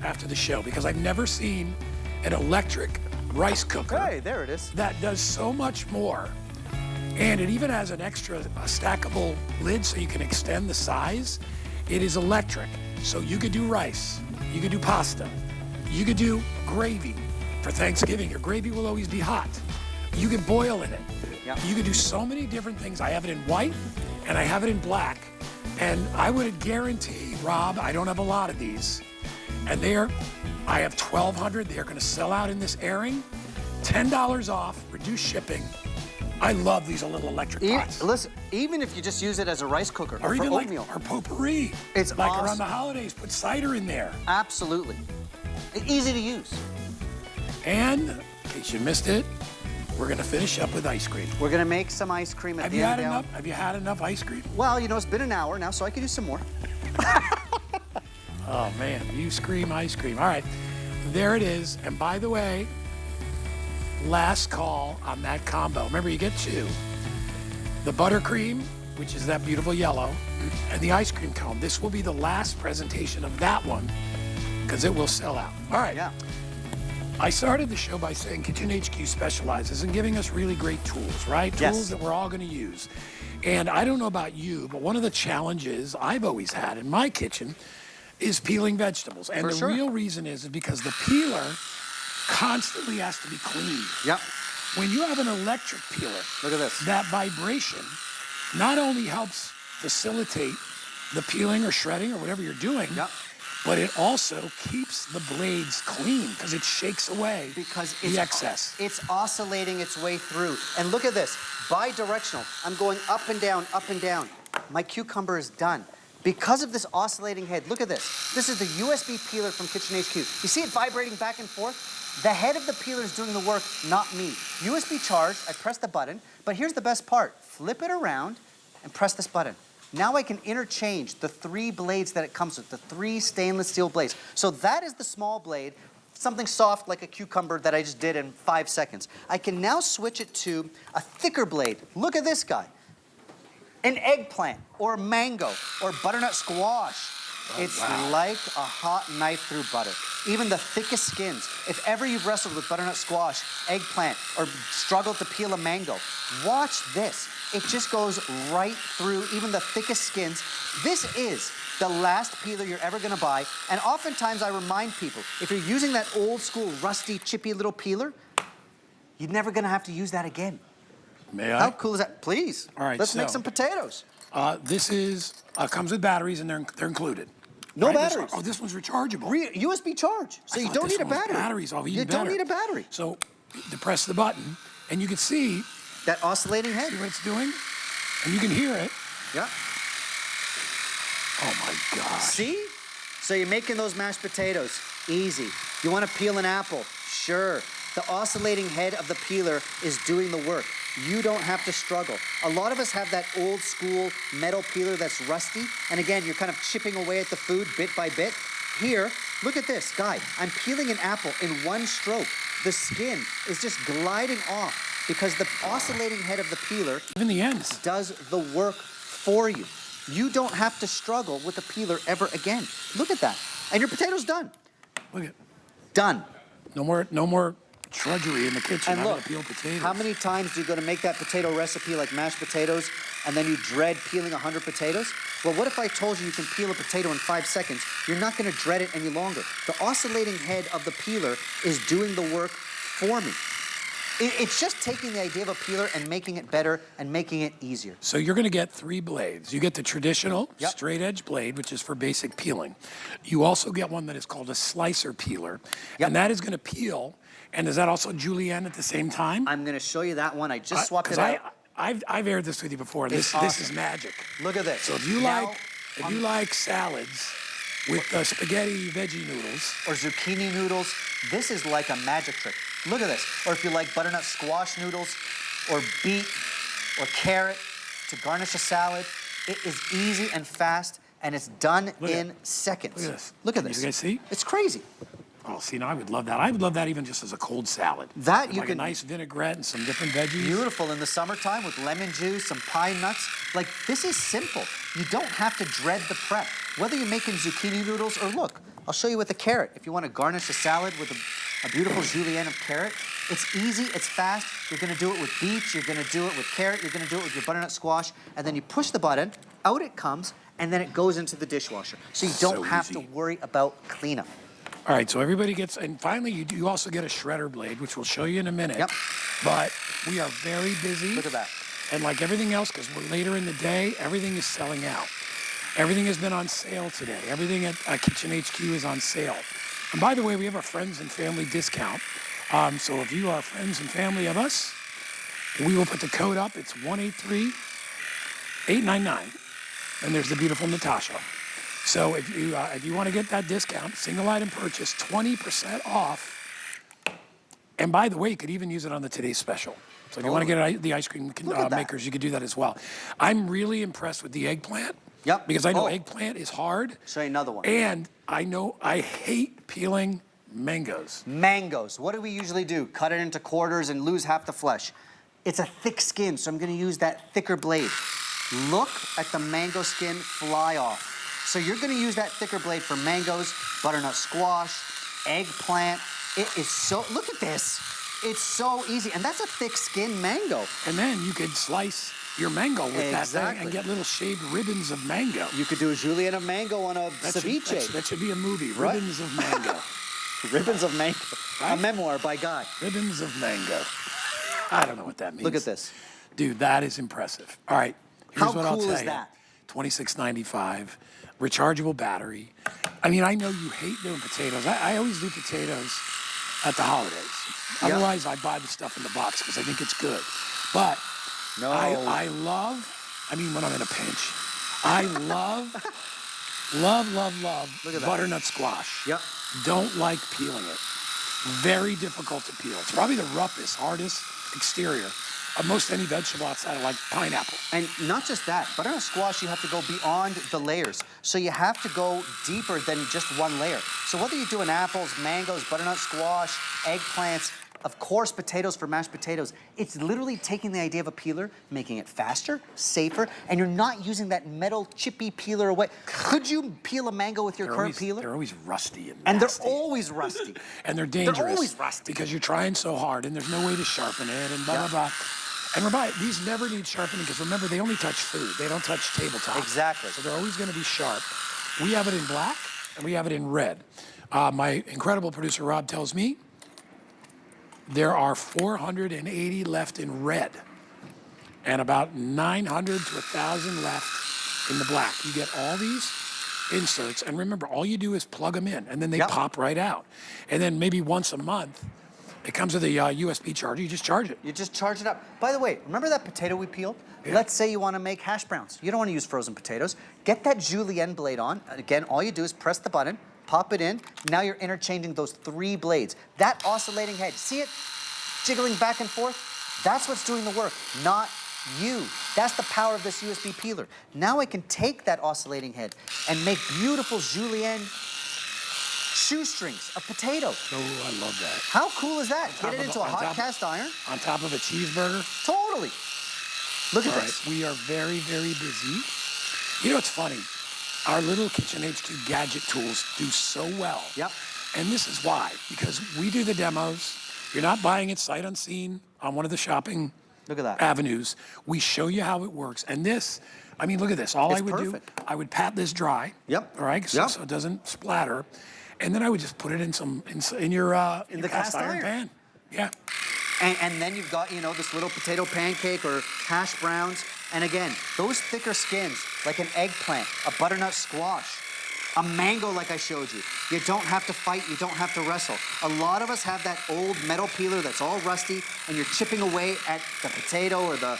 after the show because I've never seen an electric rice cooker. Hey, there it is. That does so much more. And it even has an extra stackable lid so you can extend the size. It is electric. So you could do rice, you could do pasta, you could do gravy for Thanksgiving. Your gravy will always be hot. You could boil in it. Yep. You could do so many different things. I have it in white and I have it in black. And I would guarantee, Rob, I don't have a lot of these. And I have 1,200. They're going to sell out in this airing. $10 off, reduced shipping. I love these little electric pots. Listen, even if you just use it as a rice cooker Or for even oatmeal. like our potpourri. It's like awesome. around the holidays, put cider in there. Absolutely. Easy to use. And in case you missed it, we're going to finish up with ice cream. We're going to make some ice cream at the end of the hour. Have you had enough ice cream? Well, you know, it's been an hour now, so I could use some more. Oh, man, you scream ice cream. All right, there it is. And by the way, last call on that combo. Remember, you get two. The buttercream, which is that beautiful yellow, and the ice cream cone. This will be the last presentation of that one because it will sell out. All right. Yeah. I started the show by saying KitchenHQ specializes in giving us really great tools, right? Yes. Tools that we're all going to use. And I don't know about you, but one of the challenges I've always had in my kitchen is peeling vegetables. And the real reason is because the peeler constantly has to be cleaned. Yep. When you have an electric peeler, Look at this. that vibration not only helps facilitate the peeling or shredding or whatever you're doing, Yep. but it also keeps the blades clean because it shakes away the excess. It's oscillating its way through. And look at this, bi-directional. I'm going up and down, up and down. My cucumber is done. Because of this oscillating head, look at this. This is the USB peeler from KitchenHQ. You see it vibrating back and forth? The head of the peeler is doing the work, not me. USB charged, I press the button, but here's the best part. Flip it around and press this button. Now I can interchange the 3 blades that it comes with, the 3 stainless steel blades. So that is the small blade, something soft like a cucumber that I just did in 5 seconds. I can now switch it to a thicker blade. Look at this guy. An eggplant, or mango, or butternut squash. It's like a hot knife through butter. Even the thickest skins. If ever you've wrestled with butternut squash, eggplant, or struggled to peel a mango, watch this. It just goes right through even the thickest skins. This is the last peeler you're ever gonna buy. And oftentimes I remind people, if you're using that old school, rusty, chippy little peeler, you're never gonna have to use that again. May I? How cool is that? Please. All right, Let's make so, some potatoes. This is comes with batteries and they're included. No Right? batteries. This one's rechargeable. USB charge. So you don't need a battery. Batteries, You don't need a battery. So you press the button and you can see That oscillating head. what it's doing, and you can hear it. Yeah. Oh my gosh. See? So you're making those mashed potatoes. Easy. You want to peel an apple? Sure. The oscillating head of the peeler is doing the work. You don't have to struggle. A lot of us have that old school metal peeler that's rusty, and again, you're kind of chipping away at the food bit by bit. Here, look at this, Guy. I'm peeling an apple in one stroke. The skin is just gliding off because the oscillating head of the peeler Even the ends. does the work for you. You don't have to struggle with the peeler ever again. Look at that. And your potato's done. Look at Done. no more drudgery in the kitchen. And I look, gotta peel potatoes. how many times do you go to make that potato recipe like mashed potatoes and then you dread peeling 100 potatoes? Well, what if I told you can peel a potato in 5 seconds? You're not gonna dread it any longer. The oscillating head of the peeler is doing the work for me. It's just taking the idea of a peeler and making it better and making it easier. So you're gonna get 3 blades. You get the traditional straight edge blade, which is for basic peeling. You also get one that is called a slicer peeler. And that is gonna peel. And is that also julienne at the same time? I'm gonna show you that one. I just swapped it out. I've aired this with you before. This is magic. Look at this. So if you like salads with spaghetti veggie noodles or zucchini noodles, this is like a magic trick. Look at this. Or if you like butternut squash noodles or beet or carrot to garnish a salad, it is easy and fast and it's done in seconds. Look at this. Look at Can this. you guys see? It's crazy. Oh, see, now I would love that. I would love that even just as a cold salad. That With you like can- a nice vinaigrette and some different veggies. Beautiful in the summertime with lemon juice, some pine nuts. Like, this is simple. You don't have to dread the prep. Whether you're making zucchini noodles or look, I'll show you with the carrot. If you want to garnish a salad with a beautiful julienne of carrot, it's easy, it's fast. You're gonna do it with beets, you're gonna do it with carrot, you're gonna do it with your butternut squash, and then you push the button, out it comes, and then it goes into the dishwasher. So you don't have to worry about cleanup. All right, so everybody gets, and finally you also get a shredder blade, which we'll show you in a minute. Yep. But we are very busy. Look at that. And like everything else, because we're later in the day, everything is selling out. Everything has been on sale today. Everything at KitchenHQ is on sale. And by the way, we have a friends and family discount. So if you are friends and family of us, we will put the code up. It's 183-899. And there's the beautiful Natasha. So if you want to get that discount, single item purchase, 20% off. And by the way, you could even use it on the Today's Special. So if you want to get the ice cream makers, you could do that as well. I'm really impressed with the eggplant. Yep. Because I know eggplant is hard. Show you another one. And I know I hate peeling mangoes. Mangoes. What do we usually do? Cut it into quarters and lose half the flesh. It's a thick skin, so I'm going to use that thicker blade. Look at the mango skin fly off. So you're going to use that thicker blade for mangoes, butternut squash, eggplant. It is so, look at this. It's so easy. And that's a thick skin mango. And then you could slice your mango with that thing and get little shaved ribbons of mango. You could do a julienne of mango on a ceviche. That should be a movie, Ribbons of Mango. Ribbons of Mango. Right? A memoir by Guy. Ribbons of Mango. I don't know what that means. Look at this. Dude, that is impressive. All right, here's what I'll tell you. How cool is that? $26.95, rechargeable battery. I mean, I know you hate doing potatoes. I always do potatoes at the holidays. Otherwise, I buy the stuff in the box because I think it's good. But no. I love, I mean, when I'm in a pinch, I love butternut squash. Yep. Don't like peeling it. Very difficult to peel. It's probably the roughest, hardest exterior of most any vegetable outside of like pineapple. And not just that, butternut squash, you have to go beyond the layers. So you have to go deeper than just one layer. So whether you're doing apples, mangoes, butternut squash, eggplants, of course, potatoes for mashed potatoes, it's literally taking the idea of a peeler, making it faster, safer, and you're not using that metal chippy peeler away. Could you peel a mango with your current peeler? They're always rusty and nasty. And they're always rusty. And they're dangerous. They're always rusty. Because you're trying so hard and there's no way to sharpen it and blah, blah, blah. And remember, these never need sharpening because remember, they only touch food. They don't touch tabletop. Exactly. So they're always going to be sharp. We have it in black and we have it in red. My incredible producer, Rob, tells me there are 480 left in red and about 900 to 1,000 left in the black. You get all these inserts, and remember, all you do is plug them in, and then they pop right out. And then maybe once a month, it comes with a USB charger. You just charge it. You just charge it up. By the way, remember that potato we peeled? Yeah. Let's say you want to make hash browns. You don't want to use frozen potatoes. Get that julienne blade on. Again, all you do is press the button, pop it in. Now you're interchanging those 3 blades. That oscillating head, see it jiggling back and forth? That's what's doing the work, not you. That's the power of this USB peeler. Now I can take that oscillating head and make beautiful julienne shoestrings of potato. Oh, I love that. How cool is that? Get it into a hot cast iron. On top of a cheeseburger. Totally. Look at this. Right, we are very, very busy. You know, it's funny. Our little KitchenHQ gadget tools do so well. Yep. And this is why, because we do the demos. You're not buying it sight unseen on one of the shopping avenues. We show you how it works. And this, I mean, look at this. All I would do, I would pat this dry. Yep. All right, so it doesn't splatter. And then I would just put it in your cast iron pan. Yeah. And then you've got, you know, this little potato pancake or hash browns. And again, those thicker skins, like an eggplant, a butternut squash, a mango like I showed you. You don't have to fight, you don't have to wrestle. A lot of us have that old metal peeler that's all rusty and you're chipping away at the potato or the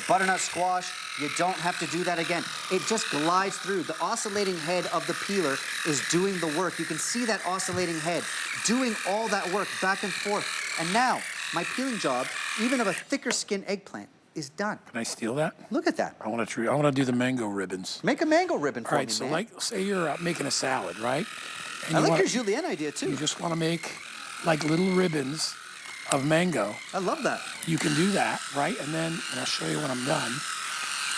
butternut squash. You don't have to do that again. It just glides through. The oscillating head of the peeler is doing the work. You can see that oscillating head doing all that work back and forth. And now, my peeling job, even of a thicker skin eggplant, is done. Can I steal that? Look at that. I want to do the mango ribbons. Make a mango ribbon for me, All right, so like, say you're making a salad, right? And I like your julienne idea, too. You just want to make like little ribbons of mango. I love that. You can do that, right? And then, and I'll show you when I'm done.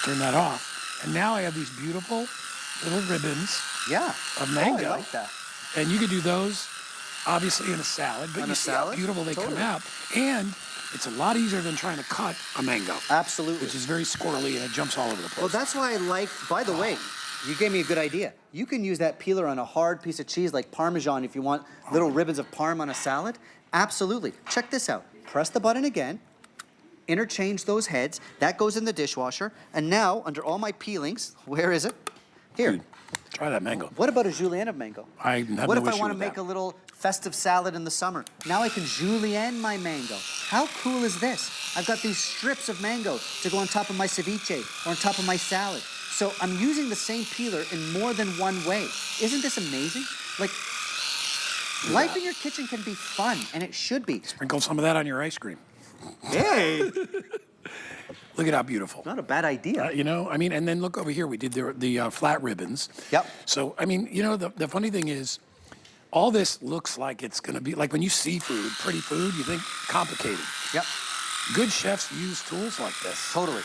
Turn that off. And now I have these beautiful little ribbons of mango. Oh, I like that. And you could do those, obviously, in a salad, but On you a see how salad? beautiful they Totally. come out. And it's a lot easier than trying to cut a mango. Absolutely. Which is very squirrely and it jumps all over the place. Well, that's why I like, by the way, you gave me a good idea. You can use that peeler on a hard piece of cheese like Parmesan if you want little ribbons of Parm on a salad. Absolutely. Check this out. Press the button again. Interchange those heads. That goes in the dishwasher. And now, under all my peelings, where is it? Here. Dude, try that mango. What about a julienne of mango? I have What no if I issue want to with make that. a little festive salad in the summer? Now I can julienne my mango. How cool is this? I've got these strips of mango to go on top of my ceviche or on top of my salad. So I'm using the same peeler in more than one way. Isn't this amazing? Like, life in your kitchen can be fun, and it should be. Sprinkle some of that on your ice cream. Hey! Look at how beautiful. Not a bad idea. You know, I mean, and then look over here. We did the flat ribbons. Yep. So, I mean, you know, the funny thing is, all this looks like it's going to be, like when you see food, pretty food, you think complicated. Yep, Good chefs use tools like this. totally.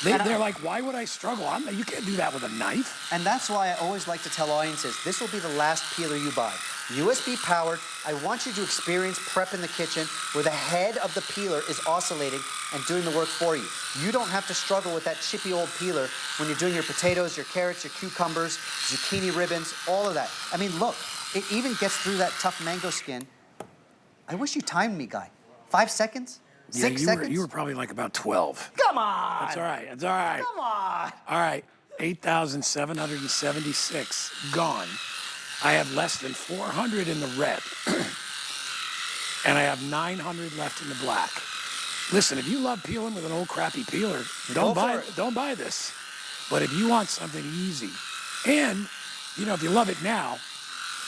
They're like, why would I struggle? You can't do that with a knife. And that's why I always like to tell audiences, this will be the last peeler you buy. USB powered. I want you to experience prep in the kitchen where the head of the peeler is oscillating and doing the work for you. You don't have to struggle with that chippy old peeler when you're doing your potatoes, your carrots, your cucumbers, zucchini ribbons, all of that. I mean, look, it even gets through that tough mango skin. I wish you timed me, Guy. 5 seconds? 6 seconds? You were probably like about 12. Come on! That's all right. That's all right. Come on! All right. 8,776 gone. I have less than 400 in the red. And I have 900 left in the black. Listen, if you love peeling with an old crappy peeler, don't buy this. But if you want something easy, and, you know, if you love it now,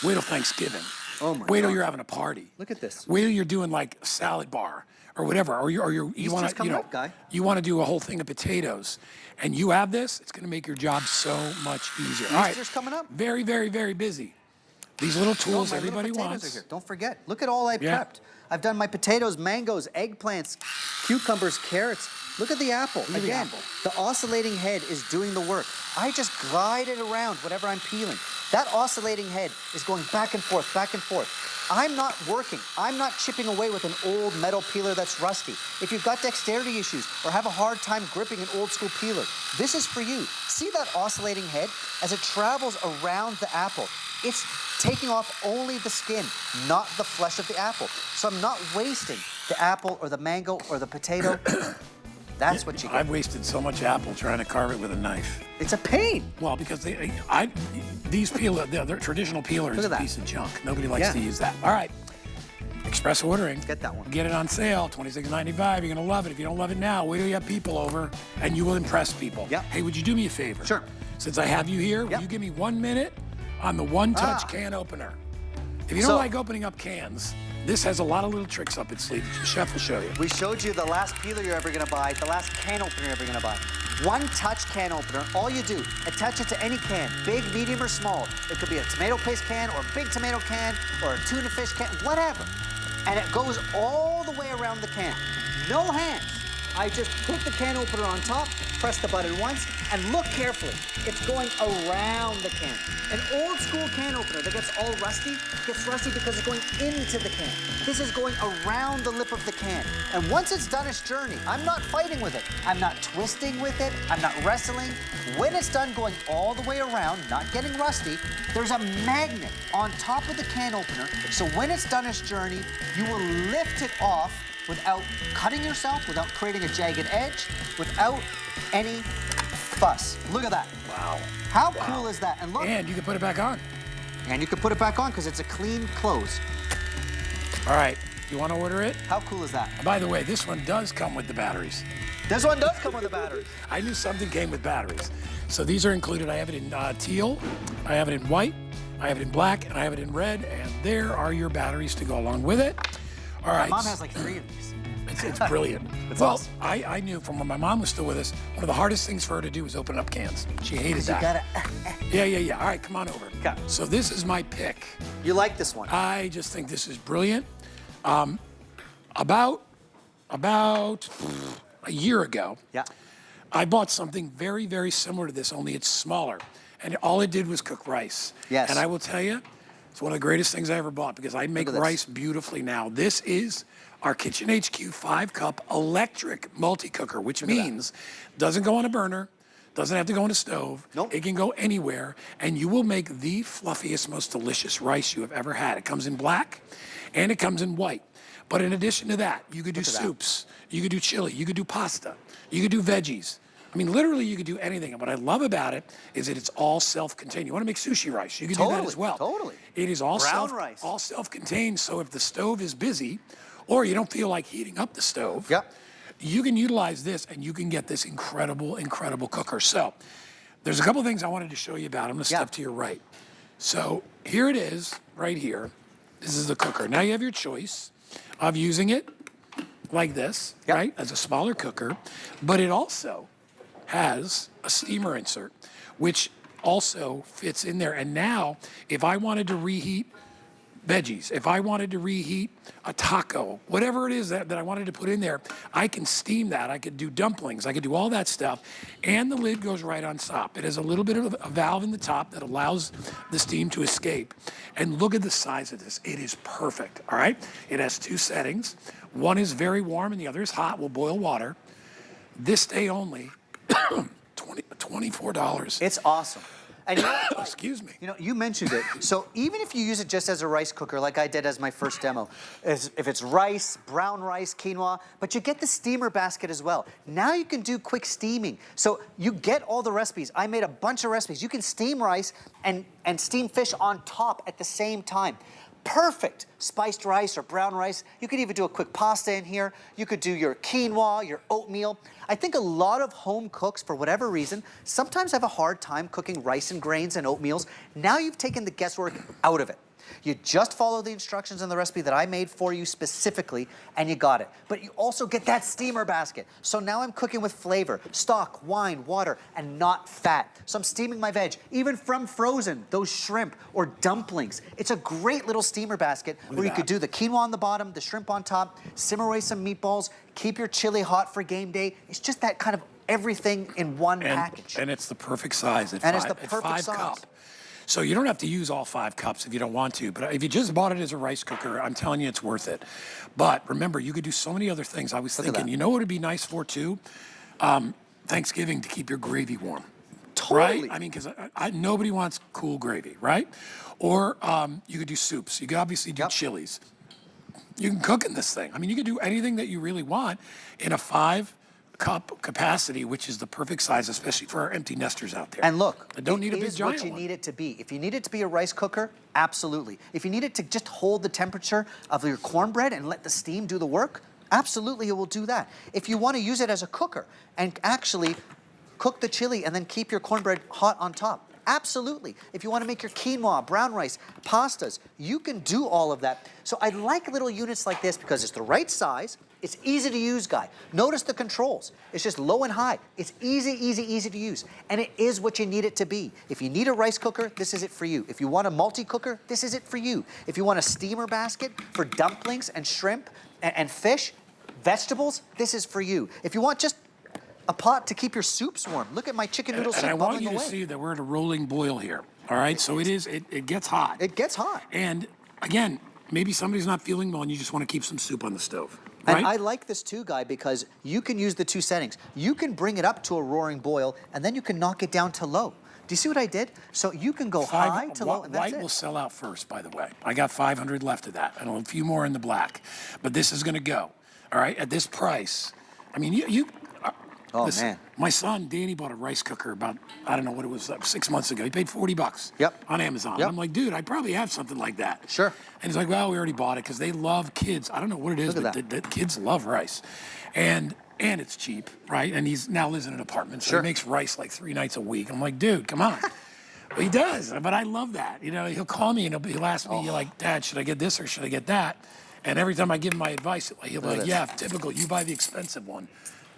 wait till Thanksgiving. Oh my Wait till God. you're having a party. Look at this. Wait till you're doing like a salad bar or whatever, or you want Easter's to, coming up, Guy. you want to do a whole thing of potatoes, and you have this, it's going to make your job so much easier. All right. Easter's coming up. Very, very, very busy. These little tools my little everybody potatoes wants. Are here. Don't forget. Look at all I Yeah. prepped. I've done my potatoes, mangoes, eggplants, cucumbers, carrots. Look at the apple. Look at the Again, apple. the oscillating head is doing the work. I just glide it around whatever I'm peeling. That oscillating head is going back and forth, back and forth. I'm not working. I'm not chipping away with an old metal peeler that's rusty. If you've got dexterity issues or have a hard time gripping an old school peeler, this is for you. See that oscillating head? As it travels around the apple, it's taking off only the skin, not the flesh of the apple. So I'm not wasting the apple or the mango or the potato. That's what you get. I've wasted so much apple trying to carve it with a knife. It's a pain. Well, because these their traditional peeler Look is at a that. piece of junk. Nobody likes Yeah. to use that. All right. Express ordering. Get that one. Get it on sale, $26.95. You're going to love it. If you don't love it now, wait till you have people over, and you will impress people. Yep. Hey, would you do me a favor? Sure. Since I have you here, will Yep. you give me 1 minute on the one-touch can opener? If you don't So- like opening up cans, this has a lot of little tricks up its sleeve. The chef will show you. We showed you the last peeler you're ever gonna buy, the last can opener you're ever gonna buy. One touch can opener, all you do, attach it to any can, big, medium, or small. It could be a tomato paste can, or a big tomato can, or a tuna fish can, whatever. And it goes all the way around the can. No hands. I just put the can opener on top, press the button once, and look carefully. It's going around the can. An old school can opener that gets all rusty, gets rusty because it's going into the can. This is going around the lip of the can. And once it's done its journey, I'm not fighting with it. I'm not twisting with it. I'm not wrestling. When it's done going all the way around, not getting rusty, there's a magnet on top of the can opener. So when it's done its journey, you will lift it off without cutting yourself, without creating a jagged edge, without any fuss. Look at that. Wow. How cool is that? And look, And you can put it back on. and you can put it back on because it's a clean close. All right. You want to order it? How cool is that? By the way, this one does come with the batteries. This one does come with a battery. I knew something came with batteries. So these are included. I have it in teal, I have it in white, I have it in black, and I have it in red. And there are your batteries to go along with it. All right. My mom has like 3 of these. It's brilliant. It's well, awesome. I knew from when my mom was still with us, one of the hardest things for her to do was open up cans. She hated You that. gotta. Yeah. All right, come on over. Okay. So this is my pick. You like this one? I just think this is brilliant. About a year ago, Yeah. I bought something very, very similar to this, only it's smaller. And all it did was cook rice. Yes. And I will tell you, It's one of the greatest things I ever bought because I make at this. rice beautifully now. This is our KitchenHQ 5-cup electric multi-cooker, which means doesn't go on a burner, doesn't have to go on a stove. Nope. It can go anywhere, and you will make the fluffiest, most delicious rice you have ever had. It comes in black, and it comes in white. But in addition to that, you could do soups, you could do chili, you could do pasta, you could do veggies. I mean, literally, you could do anything. And what I love about it is that it's all self-contained. You want to make sushi rice, you can do that as well. Totally. It is all rice. all self-contained, so if the stove is busy, or you don't feel like heating up the stove, Yep. you can utilize this and you can get this incredible, incredible cooker. So there's a couple things I wanted to show you about. I'm gonna step to your right. So here it is, right here. This is the cooker. Now you have your choice of using it like this, right, as a smaller cooker, but it also has a steamer insert, which also fits in there. And now, if I wanted to reheat veggies, if I wanted to reheat a taco, whatever it is that I wanted to put in there, I can steam that. I could do dumplings. I could do all that stuff. And the lid goes right on top. It has a little bit of a valve in the top that allows the steam to escape. And look at the size of this. It is perfect, all right? It has 2 settings. One is very warm and the other is hot. We'll boil water. This day only, $24. It's awesome. And you know, Excuse me. You know, you mentioned it. So even if you use it just as a rice cooker, like I did as my first demo, if it's rice, brown rice, quinoa, but you get the steamer basket as well. Now you can do quick steaming. So you get all the recipes. I made a bunch of recipes. You can steam rice and steam fish on top at the same time. Perfect spiced rice or brown rice. You could even do a quick pasta in here. You could do your quinoa, your oatmeal. I think a lot of home cooks, for whatever reason, sometimes have a hard time cooking rice and grains and oatmeals. Now you've taken the guesswork out of it. You just follow the instructions in the recipe that I made for you specifically, and you got it. But you also get that steamer basket. So now I'm cooking with flavor, stock, wine, water, and not fat. So I'm steaming my veg, even from frozen, those shrimp or dumplings. It's a great little steamer basket where you could do the quinoa on the bottom, the shrimp on top, simmer away some meatballs, keep your chili hot for game day. It's just that kind of everything in one package. And it's the perfect size at And it's 5, the perfect at 5 size. cup. So you don't have to use all 5 cups if you don't want to, but if you just bought it as a rice cooker, I'm telling you it's worth it. But remember, you could do so many other things. I was thinking, you know what would be nice for too? Thanksgiving, to keep your gravy warm. Totally. Right? I mean, because nobody wants cool gravy, right? Or you could do soups. You could obviously do chilies. You can cook in this thing. I mean, you could do anything that you really want in a 5-cup capacity, which is the perfect size, especially for our empty nesters out there. And look, I don't need a big is giant what you one. need it to be. If you need it to be a rice cooker, absolutely. If you need it to just hold the temperature of your cornbread and let the steam do the work, absolutely it will do that. If you want to use it as a cooker and actually cook the chili and then keep your cornbread hot on top, absolutely. If you want to make your quinoa, brown rice, pastas, you can do all of that. So I like little units like this because it's the right size. It's easy to use, Guy. Notice the controls. It's just low and high. It's easy, easy, easy to use. And it is what you need it to be. If you need a rice cooker, this is it for you. If you want a multi-cooker, this is it for you. If you want a steamer basket for dumplings and shrimp and fish, vegetables, this is for you. If you want just a pot to keep your soups warm, look at my chicken noodle soup And I bubbling want you to away. see that we're at a rolling boil here, all right? So it gets hot. It gets hot. And again, maybe somebody's not feeling well and you just want to keep some soup on the stove. Right? And I like this too, Guy, because you can use the 2 settings. You can bring it up to a roaring boil, and then you can knock it down to low. Do you see what I did? So you can go high to low, and that's White it. will sell out first, by the way. I got 500 left of that, and a few more in the black. But this is going to go, all right, at this price. I mean, Oh, listen, man. My son, Danny, bought a rice cooker about, I don't know what it was, 6 months ago. He paid $40 on Amazon. Yep. I'm like, dude, I probably have something like that. Sure. And he's like, well, we already bought it because they love kids. I don't know what it is, Look but at the kids love rice. And it's cheap, right? And he's now lives in an apartment, so Sure. he makes rice like 3 nights a week. I'm like, dude, come on. Well, he does, but I love that. You know, he'll call me and he'll ask me, like, Dad, should I get this or should I get that? And every time I give him my advice, he'll be like, yeah, typical, you buy the expensive one.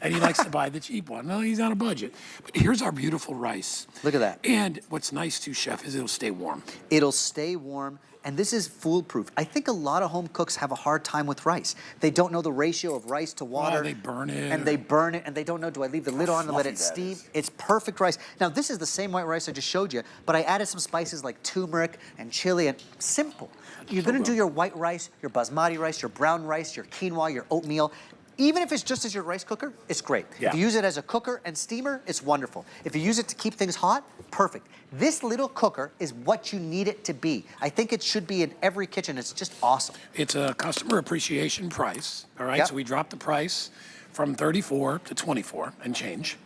And he likes to buy the cheap one. No, he's on a budget. But here's our beautiful rice. Look at that. And what's nice too, Chef, is it'll stay warm. It'll stay warm. And this is foolproof. I think a lot of home cooks have a hard time with rice. They don't know the ratio of rice to water. Oh, they burn it. And they burn it, and they don't know, do I leave the lid on and let it steam? It's perfect rice. Now, this is the same white rice I just showed you, but I added some spices like turmeric and chili, and simple. You're gonna do your white rice, your basmati rice, your brown rice, your quinoa, your oatmeal. Even if it's just as your rice cooker, it's great. Yeah. If you use it as a cooker and steamer, it's wonderful. If you use it to keep things hot, perfect. This little cooker is what you need it to be. I think it should be in every kitchen. It's just awesome. It's a customer appreciation price, all right? Yep. So we dropped the price from 34 to 24 and change.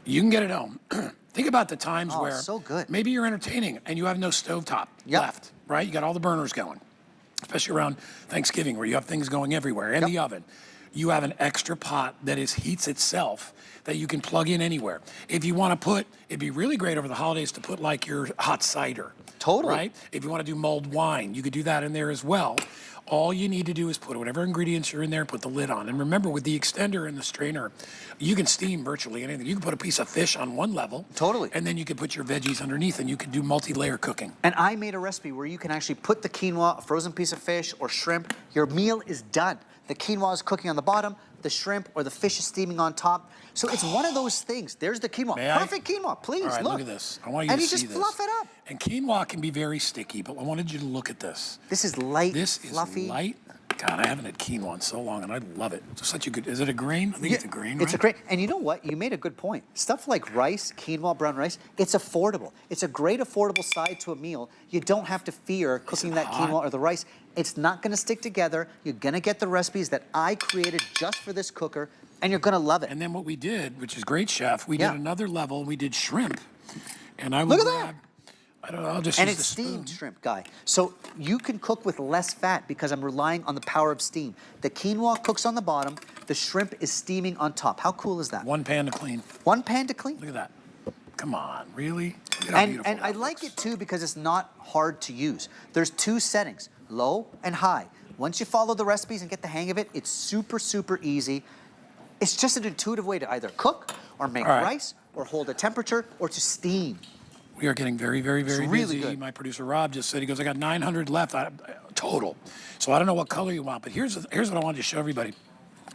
You can get it home. Think about the times Oh, where so good. maybe you're entertaining and you have no stovetop Yep. left, right? You got all the burners going, especially around Thanksgiving where you have things going everywhere in Yep. the oven. You have an extra pot that heats itself that you can plug in anywhere. If you want to put, it'd be really great over the holidays to put like your hot cider. Totally. Right? If you want to do mulled wine, you could do that in there as well. All you need to do is put whatever ingredients are in there, put the lid on. And remember, with the extender and the strainer, you can steam virtually anything. You can put a piece of fish on one level. Totally. And then you can put your veggies underneath, and you can do multi-layer cooking. And I made a recipe where you can actually put the quinoa, a frozen piece of fish, or shrimp. Your meal is done. The quinoa is cooking on the bottom, the shrimp or the fish is steaming on top. So it's one of those things. There's the quinoa. May I? Perfect quinoa, please, All right, look. look at this. I want you and to you see just this. fluff it up. And quinoa can be very sticky, but I wanted you to look at this. This is light, This fluffy. is light. God, I haven't had quinoa in so long, and I love it. It's such a good. Is it a grain? I think it's a grain. It's right? a great, and you know what? You made a good point. Stuff like rice, quinoa, brown rice, it's affordable. It's a great affordable side to a meal. You don't have to fear cooking that hot? quinoa or the rice. It's not gonna stick together. You're gonna get the recipes that I created just for this cooker, and you're gonna love it. And then what we did, which is great, Chef, we Yeah. did another level. We did shrimp, and I Look would at that. grab. I don't know. I'll just And use it's the steamed spoon. shrimp, Guy. So you can cook with less fat because I'm relying on the power of steam. The quinoa cooks on the bottom, the shrimp is steaming on top. How cool is that? One pan to clean. One pan to clean. Look at that. Come on, really? Look at how And beautiful I that like looks. it too because it's not hard to use. There's two settings, low and high. Once you follow the recipes and get the hang of it, it's super, super easy. It's just an intuitive way to either cook or make All right. rice or hold a temperature or to steam. We are getting very, very, very really busy. good. My producer Rob just said, he goes, I got 900 left total. So I don't know what color you want, but here's what I wanted to show everybody.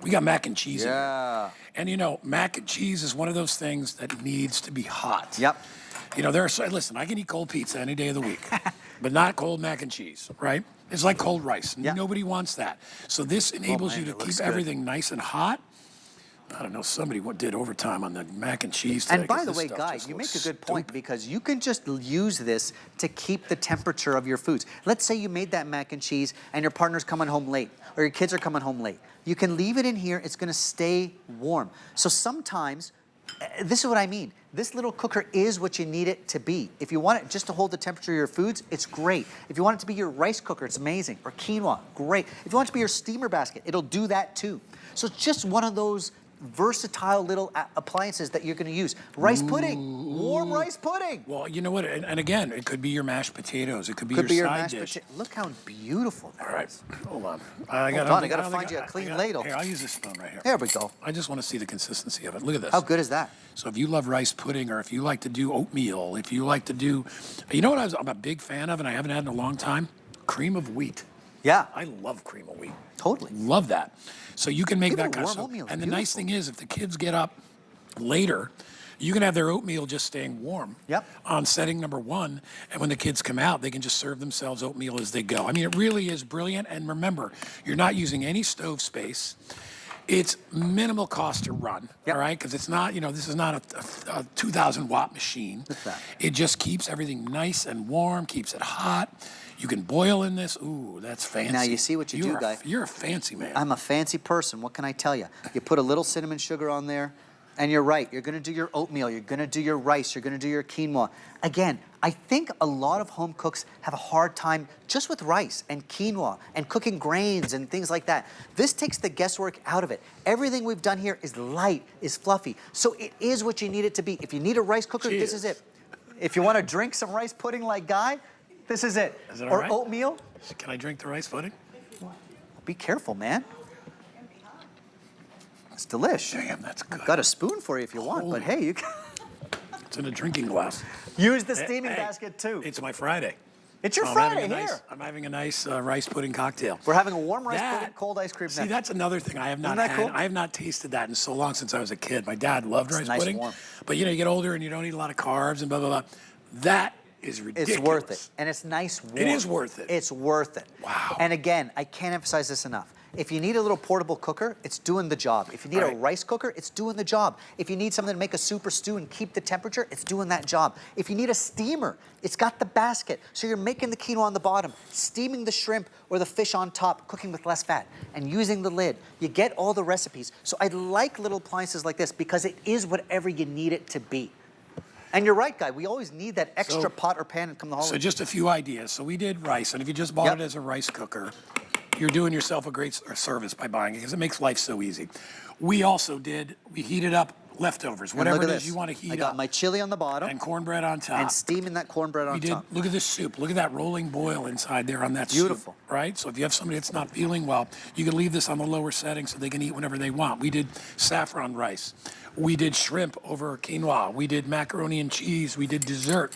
We got mac and cheese in here. Yeah. And you know, mac and cheese is one of those things that needs to be hot. Yep. You know, listen, I can eat cold pizza any day of the week, but not cold mac and cheese, right? It's like cold rice. Yeah. Nobody wants that. So this enables man, you to it looks keep good. everything nice and hot. I don't know, somebody did overtime on the mac and cheese today. And by 'cause the this way, stuff Guy, just you make looks a good point stupid. because you can just use this to keep the temperature of your foods. Let's say you made that mac and cheese and your partner's coming home late or your kids are coming home late. You can leave it in here, it's gonna stay warm. So sometimes, this is what I mean. This little cooker is what you need it to be. If you want it just to hold the temperature of your foods, it's great. If you want it to be your rice cooker, it's amazing. Or quinoa, great. If you want it to be your steamer basket, it'll do that too. So it's just one of those versatile little appliances that you're gonna use. Rice pudding, warm rice pudding. Well, you know what? And again, it could be your mashed potatoes. It could be Could your be your side mashed dish. potato. Look how beautiful that All right, is. hold on. I gotta find you a clean ladle. Here, I'll use this spoon right here. There we go. I just want to see the consistency of it. Look at this. How good is that? So if you love rice pudding, or if you like to do oatmeal, if you like to do, you know what I'm a big fan of, and I haven't had in a long time? Cream of wheat. Yeah, I love cream of wheat. totally. Love that. So you can make Even that kind of warm stuff. oatmeal is And the nice beautiful. thing is, if the kids get up later, you can have their oatmeal just staying warm Yep. on setting number 1. And when the kids come out, they can just serve themselves oatmeal as they go. I mean, it really is brilliant. And remember, you're not using any stove space. It's minimal cost to run, Yep. all right? Because it's not, you know, this is not a 2,000 watt machine. Look at that. It just keeps everything nice and warm, keeps it hot. You can boil in this. Ooh, that's fancy. Now you see what you do, Guy. You're a fancy man. I'm a fancy person. What can I tell you? You put a little cinnamon sugar on there, and you're right. You're going to do your oatmeal. You're going to do your rice. You're going to do your quinoa. Again, I think a lot of home cooks have a hard time just with rice and quinoa and cooking grains and things like that. This takes the guesswork out of it. Everything we've done here is light, is fluffy. So it is what you need it to be. If you need a rice cooker, this is it. If you want to drink some rice pudding like Guy, this is it. Is it all or right? oatmeal. Can I drink the rice pudding? Be careful, man. It's delish. Damn, that's good. I've got a spoon for you if you want, but hey, you can It's in a drinking glass. use the steaming basket too. It's my Friday. It's your So Friday here. I'm having a nice rice pudding cocktail. We're having a warm rice pudding, cold ice cream. See, that's another thing I have not that had. cool? I have not tasted that in so long since I was a kid. My dad loved rice nice pudding. warm. But you know, you get older and you don't eat a lot of carbs and blah, blah, blah. That is ridiculous. It's worth it. And it's nice warm. It is worth it. It's worth it. Wow. And again, I can't emphasize this enough. If you need a little portable cooker, it's doing the job. If you need a rice cooker, it's doing the job. If you need something to make a soup or stew and keep the temperature, it's doing that job. If you need a steamer, it's got the basket. So you're making the quinoa on the bottom, steaming the shrimp or the fish on top, cooking with less fat, and using the lid. You get all the recipes. So I like little appliances like this because it is whatever you need it to be. And you're right, Guy, we always need that extra pot or pan and come the holidays. So just a few ideas. So we did rice, and if you just bought it as a rice cooker, you're doing yourself a great service by buying it because it makes life so easy. We heated up leftovers, whatever it is you want to heat up. I got my chili on the bottom. And cornbread on top. And steaming that cornbread on top. Look at this soup. Look at that rolling boil inside there on that Beautiful. soup. Right? So if you have somebody that's not feeling well, you can leave this on the lower setting so they can eat whenever they want. We did saffron rice. We did shrimp over quinoa. We did macaroni and cheese. We did dessert.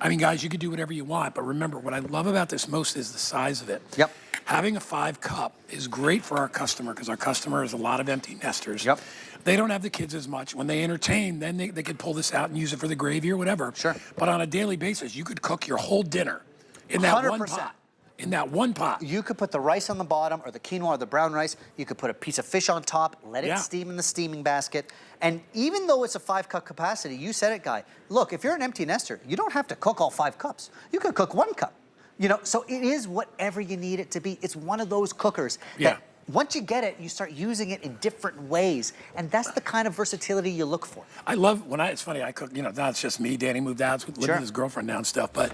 I mean, guys, you could do whatever you want, but remember, what I love about this most is the size of it. Yep. Having a 5-cup is great for our customer because our customer is a lot of empty nesters. Yep. They don't have the kids as much. When they entertain, then they could pull this out and use it for the gravy or whatever. Sure. But on a daily basis, you could cook your whole dinner in that 100%. One pot. In that one pot. You could put the rice on the bottom or the quinoa or the brown rice. You could put a piece of fish on top, let it steam in the steaming basket. And even though it's a 5-cup capacity, you said it, Guy, look, if you're an empty nester, you don't have to cook all 5 cups. You could cook 1 cup. You know, so it is whatever you need it to be. It's one of those cookers that once you get it, you start using it in different ways. And that's the kind of versatility you look for. I love it's funny, I cook, you know, now it's just me. Danny moved out, so living with his girlfriend now and stuff. But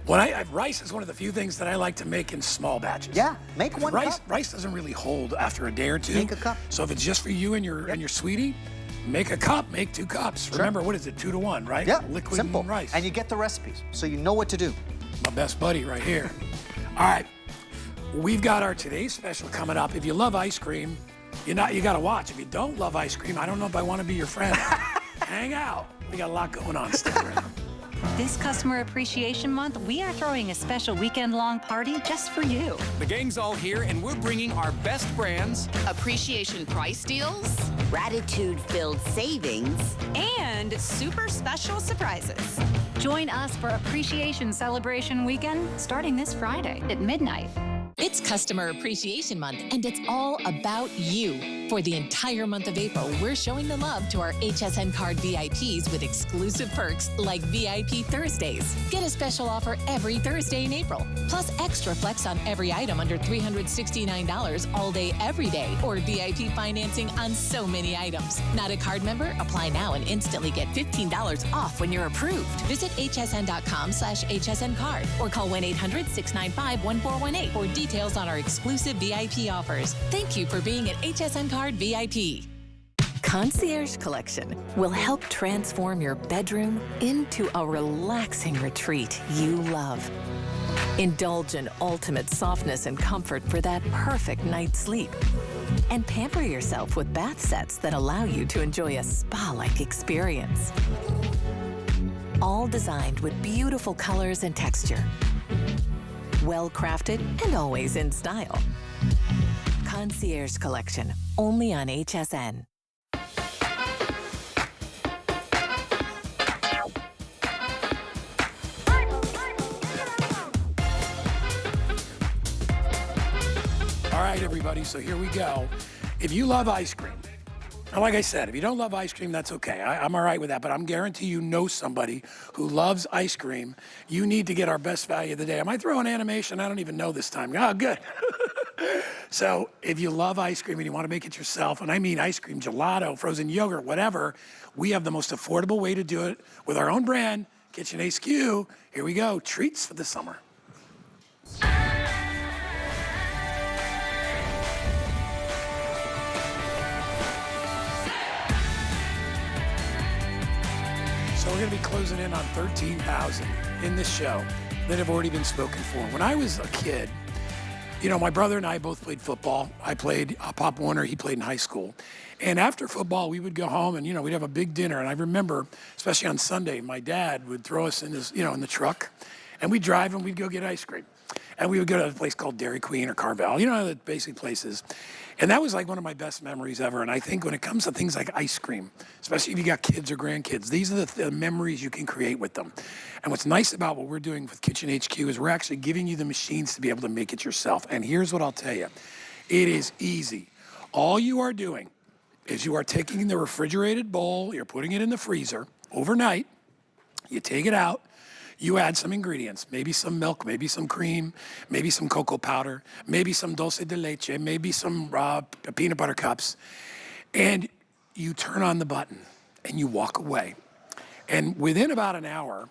rice is one of the few things that I like to make in small batches. Yeah, make 1 cup. Rice doesn't really hold after a day or two. Make a cup. So if it's just for you and your sweetie, make a cup, make 2 cups. Sure. Remember, what is it, 2 to 1, right? Yeah, liquid simple. And rice. And you get the recipes, so you know what to do. My best buddy right here. All right, we've got our today's special coming up. If you love ice cream, you got to watch. If you don't love ice cream, I don't know if I want to be your friend. Hang out. We got a lot going on. Stick around. This Customer Appreciation Month, we are throwing a special weekend-long party just for you. The gang's all here, and we're bringing our best brands, appreciation price deals, gratitude-filled savings, and super special surprises. Join us for Appreciation Celebration Weekend starting this Friday at midnight. It's Customer Appreciation Month, and it's all about you. For the entire month of April, we're showing the love to our HSN card VIPs with exclusive perks like VIP Thursdays. Get a special offer every Thursday in April, plus extra flex on every item under $369 all day, every day, or VIP financing on so many items. Not a card member? Apply now and instantly get $15 off when you're approved. Visit hsn.com/HSN card or call 1-800-695-1418 for details on our exclusive VIP offers. Thank you for being at HSN Card VIP. Concierge Collection will help transform your bedroom into a relaxing retreat you love. Indulge in ultimate softness and comfort for that perfect night's sleep. And pamper yourself with bath sets that allow you to enjoy a spa-like experience. All designed with beautiful colors and texture. Well-crafted and always in style. Concierge Collection, only on HSN. All right, everybody, so here we go. If you love ice cream, now, like I said, if you don't love ice cream, that's okay. I'm all right with that, but I'm guarantee you know somebody who loves ice cream. You need to get our best value of the day. Am I throwing animation? I don't even know this time. Oh, good. So if you love ice cream and you want to make it yourself, and I mean ice cream, gelato, frozen yogurt, whatever, we have the most affordable way to do it with our own brand, KitchenHQ. Here we go, treats for the summer. So we're going to be closing in on 13,000 in this show that have already been spoken for. When I was a kid, You know, my brother and I both played football. I played Pop Warner. He played in high school. And after football, we would go home and, we'd have a big dinner. And I remember, especially on Sunday, my dad would throw us in his, in the truck. And we'd drive and we'd go get ice cream. And we would go to a place called Dairy Queen or Carvel, the basic places. And that was like one of my best memories ever. And I think when it comes to things like ice cream, especially if you got kids or grandkids, these are the memories you can create with them. And what's nice about what we're doing with KitchenHQ is we're actually giving you the machines to be able to make it yourself. And here's what I'll tell you. It is easy. All you are doing is you are taking the refrigerated bowl, you're putting it in the freezer overnight, you take it out, you add some ingredients, maybe some milk, maybe some cream, maybe some cocoa powder, maybe some dulce de leche, maybe some peanut butter cups, and you turn on the button and you walk away. And within about an hour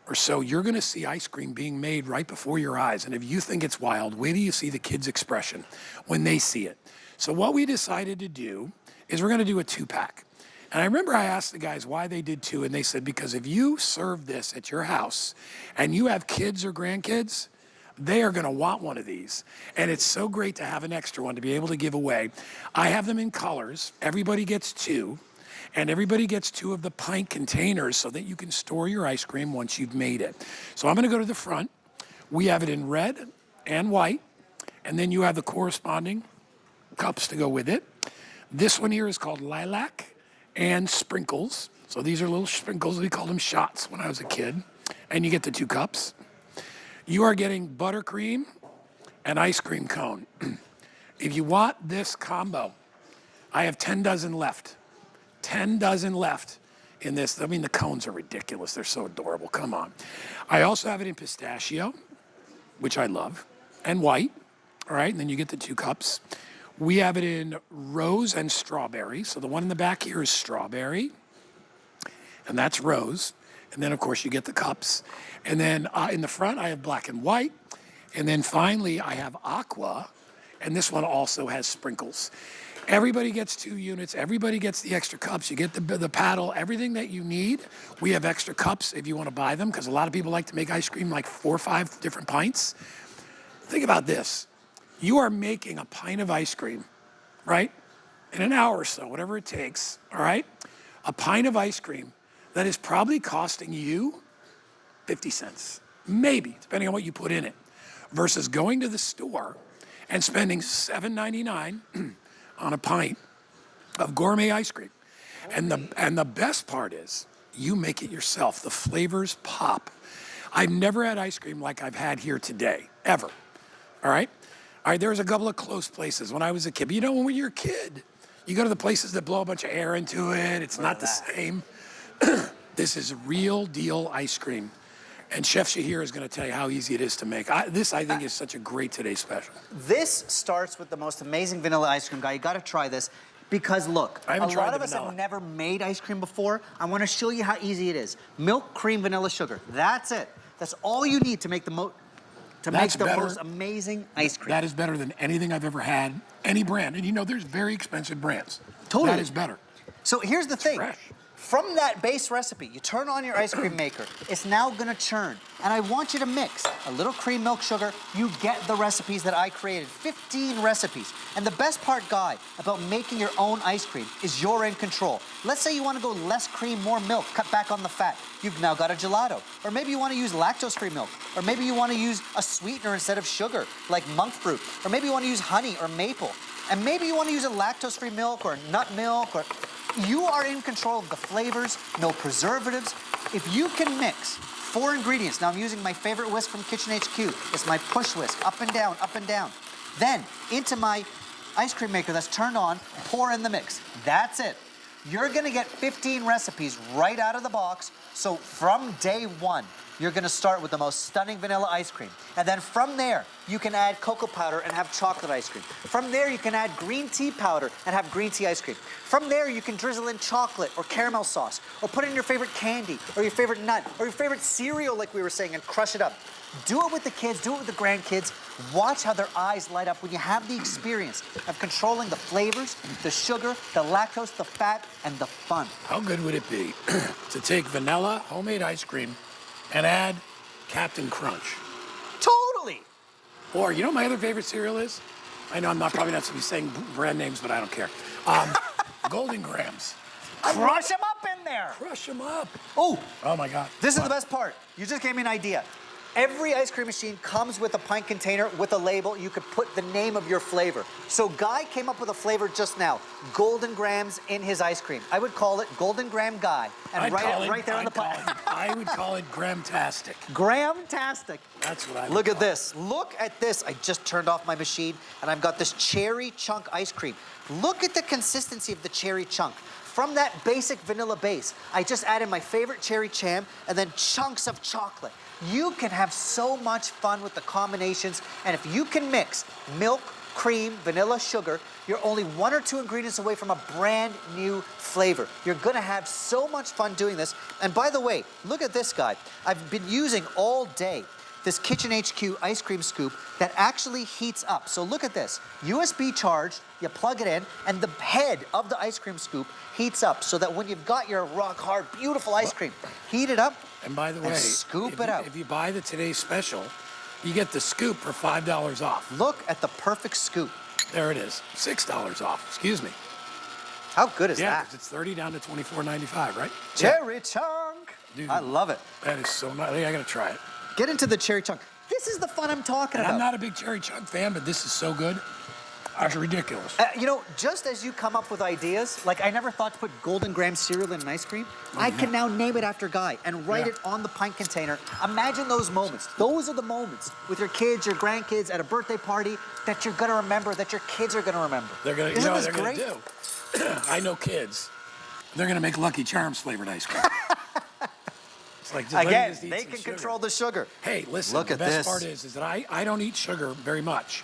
or so, you're gonna see ice cream being made right before your eyes. And if you think it's wild, wait till you see the kids' expression when they see it. So what we decided to do is we're gonna do a 2-pack. And I remember I asked the guys why they did 2, and they said, because if you serve this at your house and you have kids or grandkids, they are gonna want one of these. And it's so great to have an extra one to be able to give away. I have them in colors. Everybody gets 2, and everybody gets 2 of the pint containers so that you can store your ice cream once you've made it. So I'm gonna go to the front. We have it in red and white, and then you have the corresponding cups to go with it. This one here is called Lilac and Sprinkles. So these are little sprinkles. We called them shots when I was a kid. And you get the 2 cups. You are getting buttercream and ice cream cone. If you want this combo, I have 10 dozen left. 10 dozen left in this. I mean, the cones are ridiculous. They're so adorable. Come on. I also have it in pistachio, which I love, and white. All right, and then you get the 2 cups. We have it in rose and strawberry. So the one in the back here is strawberry, and that's rose. And then, of course, you get the cups. And then in the front, I have black and white. And then finally, I have aqua, and this one also has sprinkles. Everybody gets 2 units. Everybody gets the extra cups. You get the paddle, everything that you need. We have extra cups if you want to buy them, because a lot of people like to make ice cream like 4 or 5 different pints. Think about this. You are making a pint of ice cream, right? In an hour or so, whatever it takes, all right? A pint of ice cream that is probably costing you 50 cents, maybe, depending on what you put in it, versus going to the store and spending $7.99 on a pint of gourmet ice cream. And the best part is you make it yourself. The flavors pop. I've never had ice cream like I've had here today, ever, all right? All right, there's a couple of close places when I was a kid. But when you're a kid, you go to the places that blow a bunch of air into it. It's not the same. This is real deal ice cream. And Chef Shahir is going to tell you how easy it is to make. This, I think, is such a great today's special. This starts with the most amazing vanilla ice cream, Guy. You got to try this. Because look, a lot of us have never made ice cream before. I want to show you how easy it is. Milk, cream, vanilla, sugar. That's it. That's all you need to make the most amazing ice cream. That is better than anything I've ever had, any brand. And there's very expensive brands. Totally. That is better. So here's the thing. Fresh. From that base recipe, you turn on your ice cream maker. It's now gonna churn. And I want you to mix a little cream, milk, sugar. You get the recipes that I created, 15 recipes. And the best part, Guy, about making your own ice cream is you're in control. Let's say you wanna go less cream, more milk, cut back on the fat. You've now got a gelato. Or maybe you wanna use lactose-free milk. Or maybe you wanna use a sweetener instead of sugar, like monk fruit. Or maybe you wanna use honey or maple. And maybe you wanna use a lactose-free milk or nut milk or... You are in control of the flavors, no preservatives. If you can mix 4 ingredients, now I'm using my favorite whisk from KitchenHQ. It's my push whisk, up and down, up and down. Then, into my ice cream maker that's turned on, pour in the mix. That's it. You're gonna get 15 recipes right out of the box. So from day 1, you're gonna start with the most stunning vanilla ice cream. And then from there, you can add cocoa powder and have chocolate ice cream. From there, you can add green tea powder and have green tea ice cream. From there, you can drizzle in chocolate or caramel sauce, or put in your favorite candy, or your favorite nut, or your favorite cereal, like we were saying, and crush it up. Do it with the kids, do it with the grandkids. Watch how their eyes light up when you have the experience of controlling the flavors, the sugar, the lactose, the fat, and the fun. How good would it be to take vanilla homemade ice cream and add Captain Crunch? Totally. Or, you know what my other favorite cereal is? I know I'm probably not supposed to be saying brand names, but I don't care. Golden Grams. Crush them up in there. Crush them up. Oh, My God. this is the best part. You just gave me an idea. Every ice cream machine comes with a pint container with a label. You could put the name of your flavor. So Guy came up with a flavor just now, Golden Grams in his ice cream. I would call it Golden Graham Guy, and write it right there on the pint. I would call it Gramtastic. Gramtastic. That's what I would Look call at this. Look at this. I just turned off my machine, and I've got this cherry chunk ice cream. Look at the consistency of the cherry chunk. From that basic vanilla base, I just added my favorite cherry jam and then chunks of chocolate. You can have so much fun with the combinations, and if you can mix milk, cream, vanilla, sugar, you're only 1 or 2 ingredients away from a brand new flavor. You're gonna have so much fun doing this. And by the way, look at this guy. I've been using all day this KitchenHQ ice cream scoop that actually heats up. So look at this, USB charged, you plug it in, and the head of the ice cream scoop heats up so that when you've got your rock hard, beautiful ice cream, heat it up, And by the way, scoop it out. If you buy the Today's Special, you get the scoop for $5 off. Look at the perfect scoop. There it is, $6 off, excuse me. How good is Yeah, that? 'cause it's 30 down to $24.95, right? Cherry chunk. Dude, I love it. That is so nice. I gotta try it. Get into the cherry chunk. This is the fun I'm talking And about. I'm not a big cherry chunk fan, but this is so good. It's ridiculous. You know, just as you come up with ideas, like I never thought to put Golden Graham cereal in an ice cream, I can now name it after Guy and write it on the pint container. Imagine those moments. Those are the moments with your kids, your grandkids at a birthday party that you're gonna remember, that your kids are gonna remember. They're gonna, Isn't you know what this they're great? gonna do? I know kids. They're gonna make Lucky Charms flavored ice cream. It's like, just let me Again, just eat they some can sugar. control the sugar. Hey, listen, Look the at best this. part is that I don't eat sugar very much.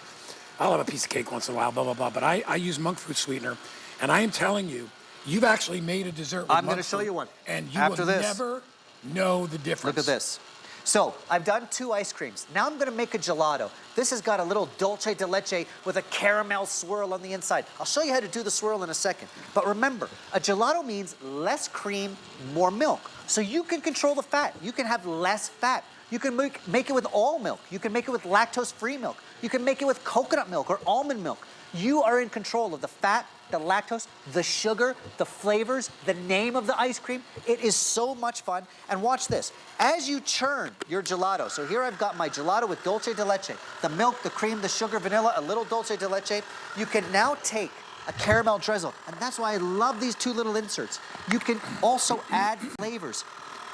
I'll have a piece of cake once in a while, blah, blah, blah. But I use monk fruit sweetener. And I am telling you, you've actually made a dessert with I'm monk gonna show fruit, you one. And you After will this. never know the difference. Look at this. So I've done 2 ice creams. Now I'm gonna make a gelato. This has got a little dulce de leche with a caramel swirl on the inside. I'll show you how to do the swirl in a second. But remember, a gelato means less cream, more milk. So you can control the fat. You can have less fat. You can make it with all milk. You can make it with lactose-free milk. You can make it with coconut milk or almond milk. You are in control of the fat, the lactose, the sugar, the flavors, the name of the ice cream. It is so much fun. And watch this. As you churn your gelato, so here I've got my gelato with dulce de leche, the milk, the cream, the sugar, vanilla, a little dulce de leche. You can now take a caramel drizzle, and that's why I love these 2 little inserts. You can also add flavors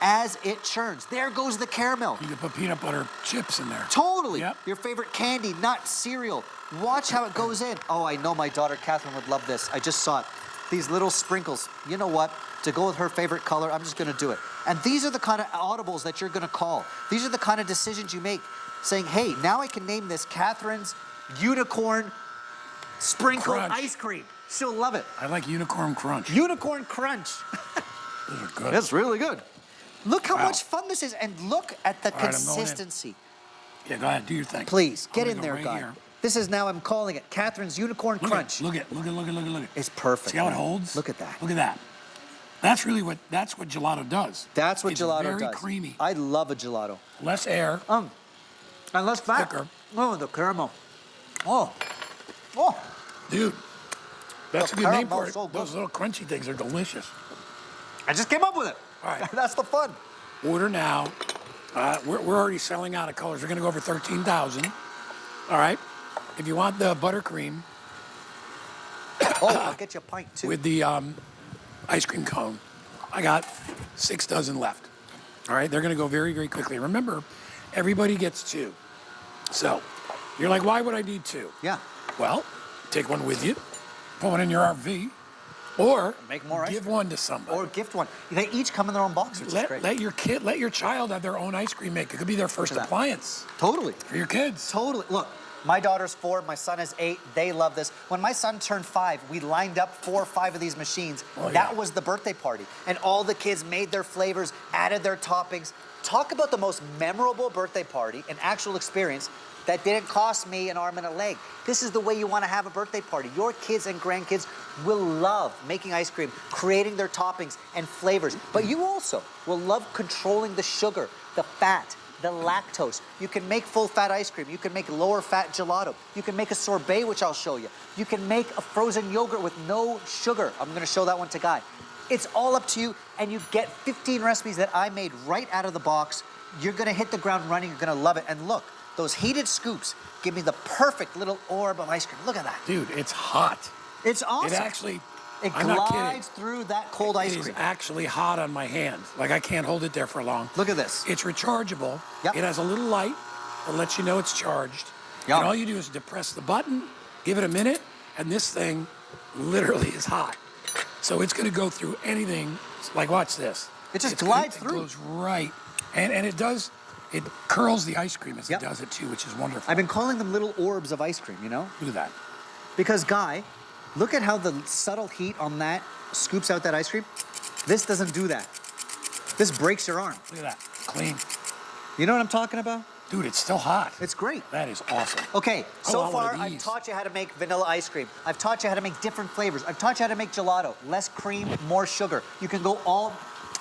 as it churns. There goes the caramel. You can put peanut butter chips in there. Totally. Yep. Your favorite candy, nut, cereal. Watch how it goes in. Oh, I know my daughter Catherine would love this. I just saw it. These little sprinkles. You know what? To go with her favorite color, I'm just gonna do it. And these are the kind of audibles that you're gonna call. These are the kind of decisions you make. Saying, hey, now I can name this Catherine's Unicorn Sprinkle Crunch. Ice Cream. She'll love it. I like Unicorn Crunch. Unicorn Crunch. Those are good. That's really good. Look how Wow. much fun this is, and look at the All right, I'm going in. consistency. Yeah, go ahead, do your thing. Please, I'm get gonna in go there, right Guy. here. This is now, I'm calling it Catherine's Unicorn Look Crunch. Look at it. It's perfect. See how it man. holds? Look at that. Look at that. That's what gelato does. That's what it's gelato very does. creamy. I love a gelato. Less air. And less fat. Thicker. Oh, the caramel. Oh. Oh. Dude, that's The a good name for caramel's it. so good. Those little crunchy things are delicious. I just came up with it. All right. That's the fun. Order now. We're already selling out of colors. We're going to go over 13,000. All right. If you want the buttercream Oh, I'll get you a pint too. with the ice cream cone, I got 6 dozen left. All right. They're going to go very, very quickly. Remember, everybody gets 2. So you're like, why would I need 2? Yeah. Well, take one with you, put one in your RV, or Make more ice give cream. one to somebody. Or gift one. They each come in their own box, which is great. Let your child have their own ice cream maker. It could be their first Look at that. appliance Totally. for your kids. Totally. Look, my daughter's 4, my son is 8. They love this. When my son turned 5, we lined up 4 or 5 of these machines. Oh, yeah. That was the birthday party. And all the kids made their flavors, added their toppings. Talk about the most memorable birthday party, an actual experience that didn't cost me an arm and a leg. This is the way you want to have a birthday party. Your kids and grandkids will love making ice cream, creating their toppings and flavors. But you also will love controlling the sugar, the fat, the lactose. You can make full-fat ice cream. You can make lower-fat gelato. You can make a sorbet, which I'll show you. You can make a frozen yogurt with no sugar. I'm gonna show that one to Guy. It's all up to you, and you get 15 recipes that I made right out of the box. You're gonna hit the ground running. You're gonna love it. And look, those heated scoops give me the perfect little orb of ice cream. Look at that. Dude, it's hot. It's awesome. It actually, It I'm not kidding. glides through that cold ice It cream. is actually hot on my hand. Like, I can't hold it there for long. Look at this. It's rechargeable. Yep. It has a little light that lets you know it's charged. Yep. And all you do is depress the button, give it a minute, and this thing literally is hot. So it's gonna go through anything. Like, watch this. It just glides It through. goes right. And it does, it curls the ice cream as Yep. it does it too, which is wonderful. I've been calling them little orbs of ice cream, you know? Look at that. Because Guy, look at how the subtle heat on that scoops out that ice cream. This doesn't do that. This breaks your arm. Look at that. Clean. You know what I'm talking about? Dude, it's still hot. It's great. That is awesome. Okay, I so want one far of I've these. taught you how to make vanilla ice cream. I've taught you how to make different flavors. I've taught you how to make gelato. Less cream, more sugar. You can go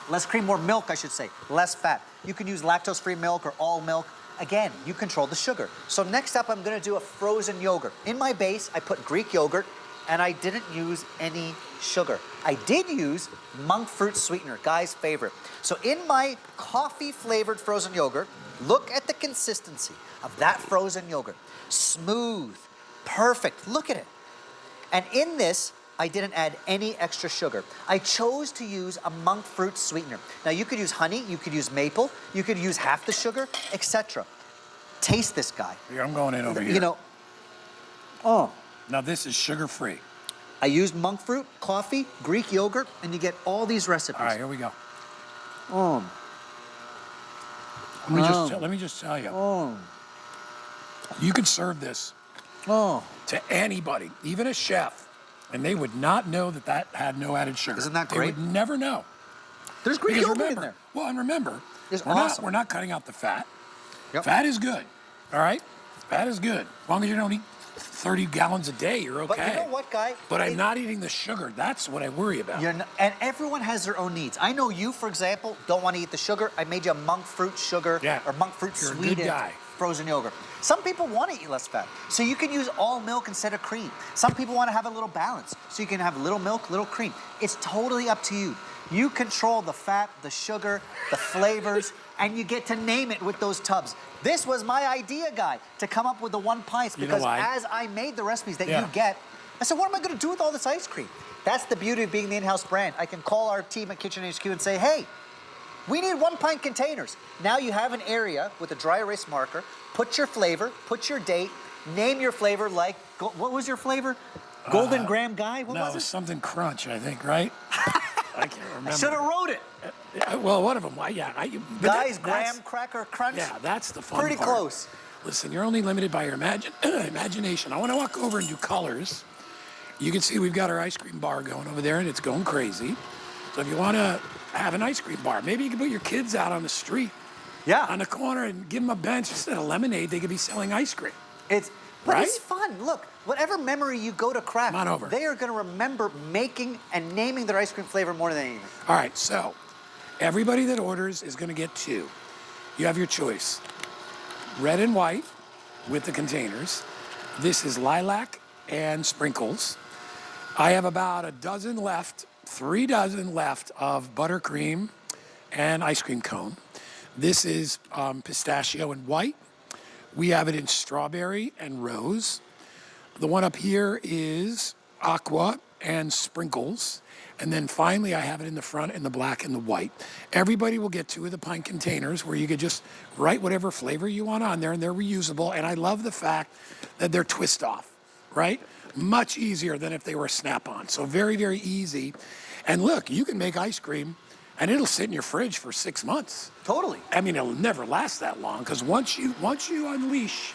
less cream, more milk, I should say. Less fat. You can use lactose-free milk or all milk. Again, you control the sugar. So next up, I'm gonna do a frozen yogurt. In my base, I put Greek yogurt, and I didn't use any sugar. I did use monk fruit sweetener, Guy's favorite. So in my coffee-flavored frozen yogurt, look at the consistency of that frozen yogurt. Smooth, perfect, look at it. And in this, I didn't add any extra sugar. I chose to use a monk fruit sweetener. Now you could use honey, you could use maple, you could use half the sugar, etc. Taste this, Guy. Here, I'm going in over here. You know, oh. Now this is sugar-free. I used monk fruit, coffee, Greek yogurt, and you get all these recipes. All right, here we go. Oh, Let me just tell you. oh, You could serve this oh. to anybody, even a chef, and they would not know that that had no added sugar. Isn't that They great? would never know. There's Greek Because yogurt in remember, there. well, and remember, It's we're awesome. not cutting out the fat. Yep. Fat is good, all right? Fat is good. As long as you don't eat 30 gallons a day, you're okay. But you know what, Guy? But I'm not eating the sugar. That's what I worry about. And everyone has their own needs. I know you, for example, don't want to eat the sugar. I made you a monk fruit sugar Yeah. or monk fruit You're a good sweetened guy. frozen yogurt. Some people want to eat less fat, so you can use all milk instead of cream. Some people want to have a little balance, so you can have little milk, little cream. It's totally up to you. You control the fat, the sugar, the flavors, and you get to name it with those tubs. This was my idea, Guy, to come up with the 1 pint, You know because why? as I made the recipes that Yeah. you get, I said, what am I going to do with all this ice cream? That's the beauty of being the in-house brand. I can call our team at KitchenHQ and say, hey, we need 1 pint containers. Now you have an area with a dry erase marker. Put your flavor, put your date, name your flavor like, what was your flavor? Golden Graham Guy? What no, was it? something crunch, I think, right? I can't remember. I should have wrote it. Well, one of them. Yeah. But Guy's that's- Graham Cracker Crunch? Yeah, that's the fun Pretty part. close. Listen, you're only limited by your imagination. I want to walk over and do colors. You can see we've got our ice cream bar going over there, and it's going crazy. So if you want to have an ice cream bar, maybe you can put your kids out on the street, Yeah. on the corner, and give them a bench. Instead of lemonade, they could be selling ice cream. But Right? it's fun. Look, whatever memory you go to craft, Come on over. they are going to remember making and naming their ice cream flavor more than anything. All right, so everybody that orders is going to get 2. You have your choice. Red and white with the containers. This is lilac and sprinkles. I have about 3 dozen left of buttercream and ice cream cone. This is pistachio and white. We have it in strawberry and rose. The one up here is aqua and sprinkles. And then finally, I have it in the front in the black and the white. Everybody will get 2 of the pint containers where you could just write whatever flavor you want on there, and they're reusable. And I love the fact that they're twist off, right? Much easier than if they were Snap-on. So very, very easy. And look, you can make ice cream and it'll sit in your fridge for 6 months. Totally. I mean, it'll never last that long, because once you unleash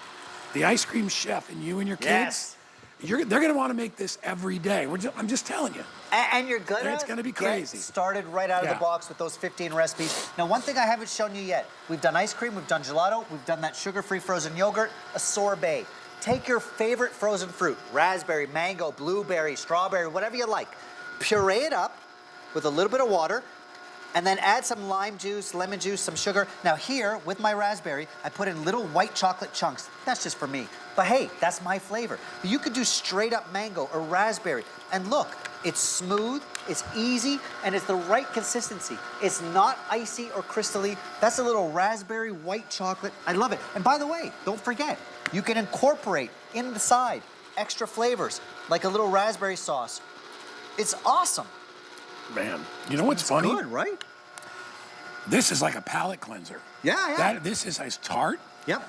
the ice cream chef in you and your kids, they're going to want to make this every day. I'm just telling you. And you're gonna, It's gonna be crazy. get started right out of Yeah. the box with those 15 recipes. Now, one thing I haven't shown you yet, we've done ice cream, we've done gelato, we've done that sugar-free frozen yogurt, a sorbet. Take your favorite frozen fruit, raspberry, mango, blueberry, strawberry, whatever you like. Puree it up with a little bit of water, And then add some lime juice, lemon juice, some sugar. Now here, with my raspberry, I put in little white chocolate chunks. That's just for me. But hey, that's my flavor. You could do straight up mango or raspberry. And look, it's smooth, it's easy, and it's the right consistency. It's not icy or crystally. That's a little raspberry white chocolate. I love it. And by the way, don't forget, you can incorporate in the side extra flavors, like a little raspberry sauce. It's awesome. Man, you know what's funny? Good, right? This is like a palate cleanser. Yeah. This is as tart. Yep.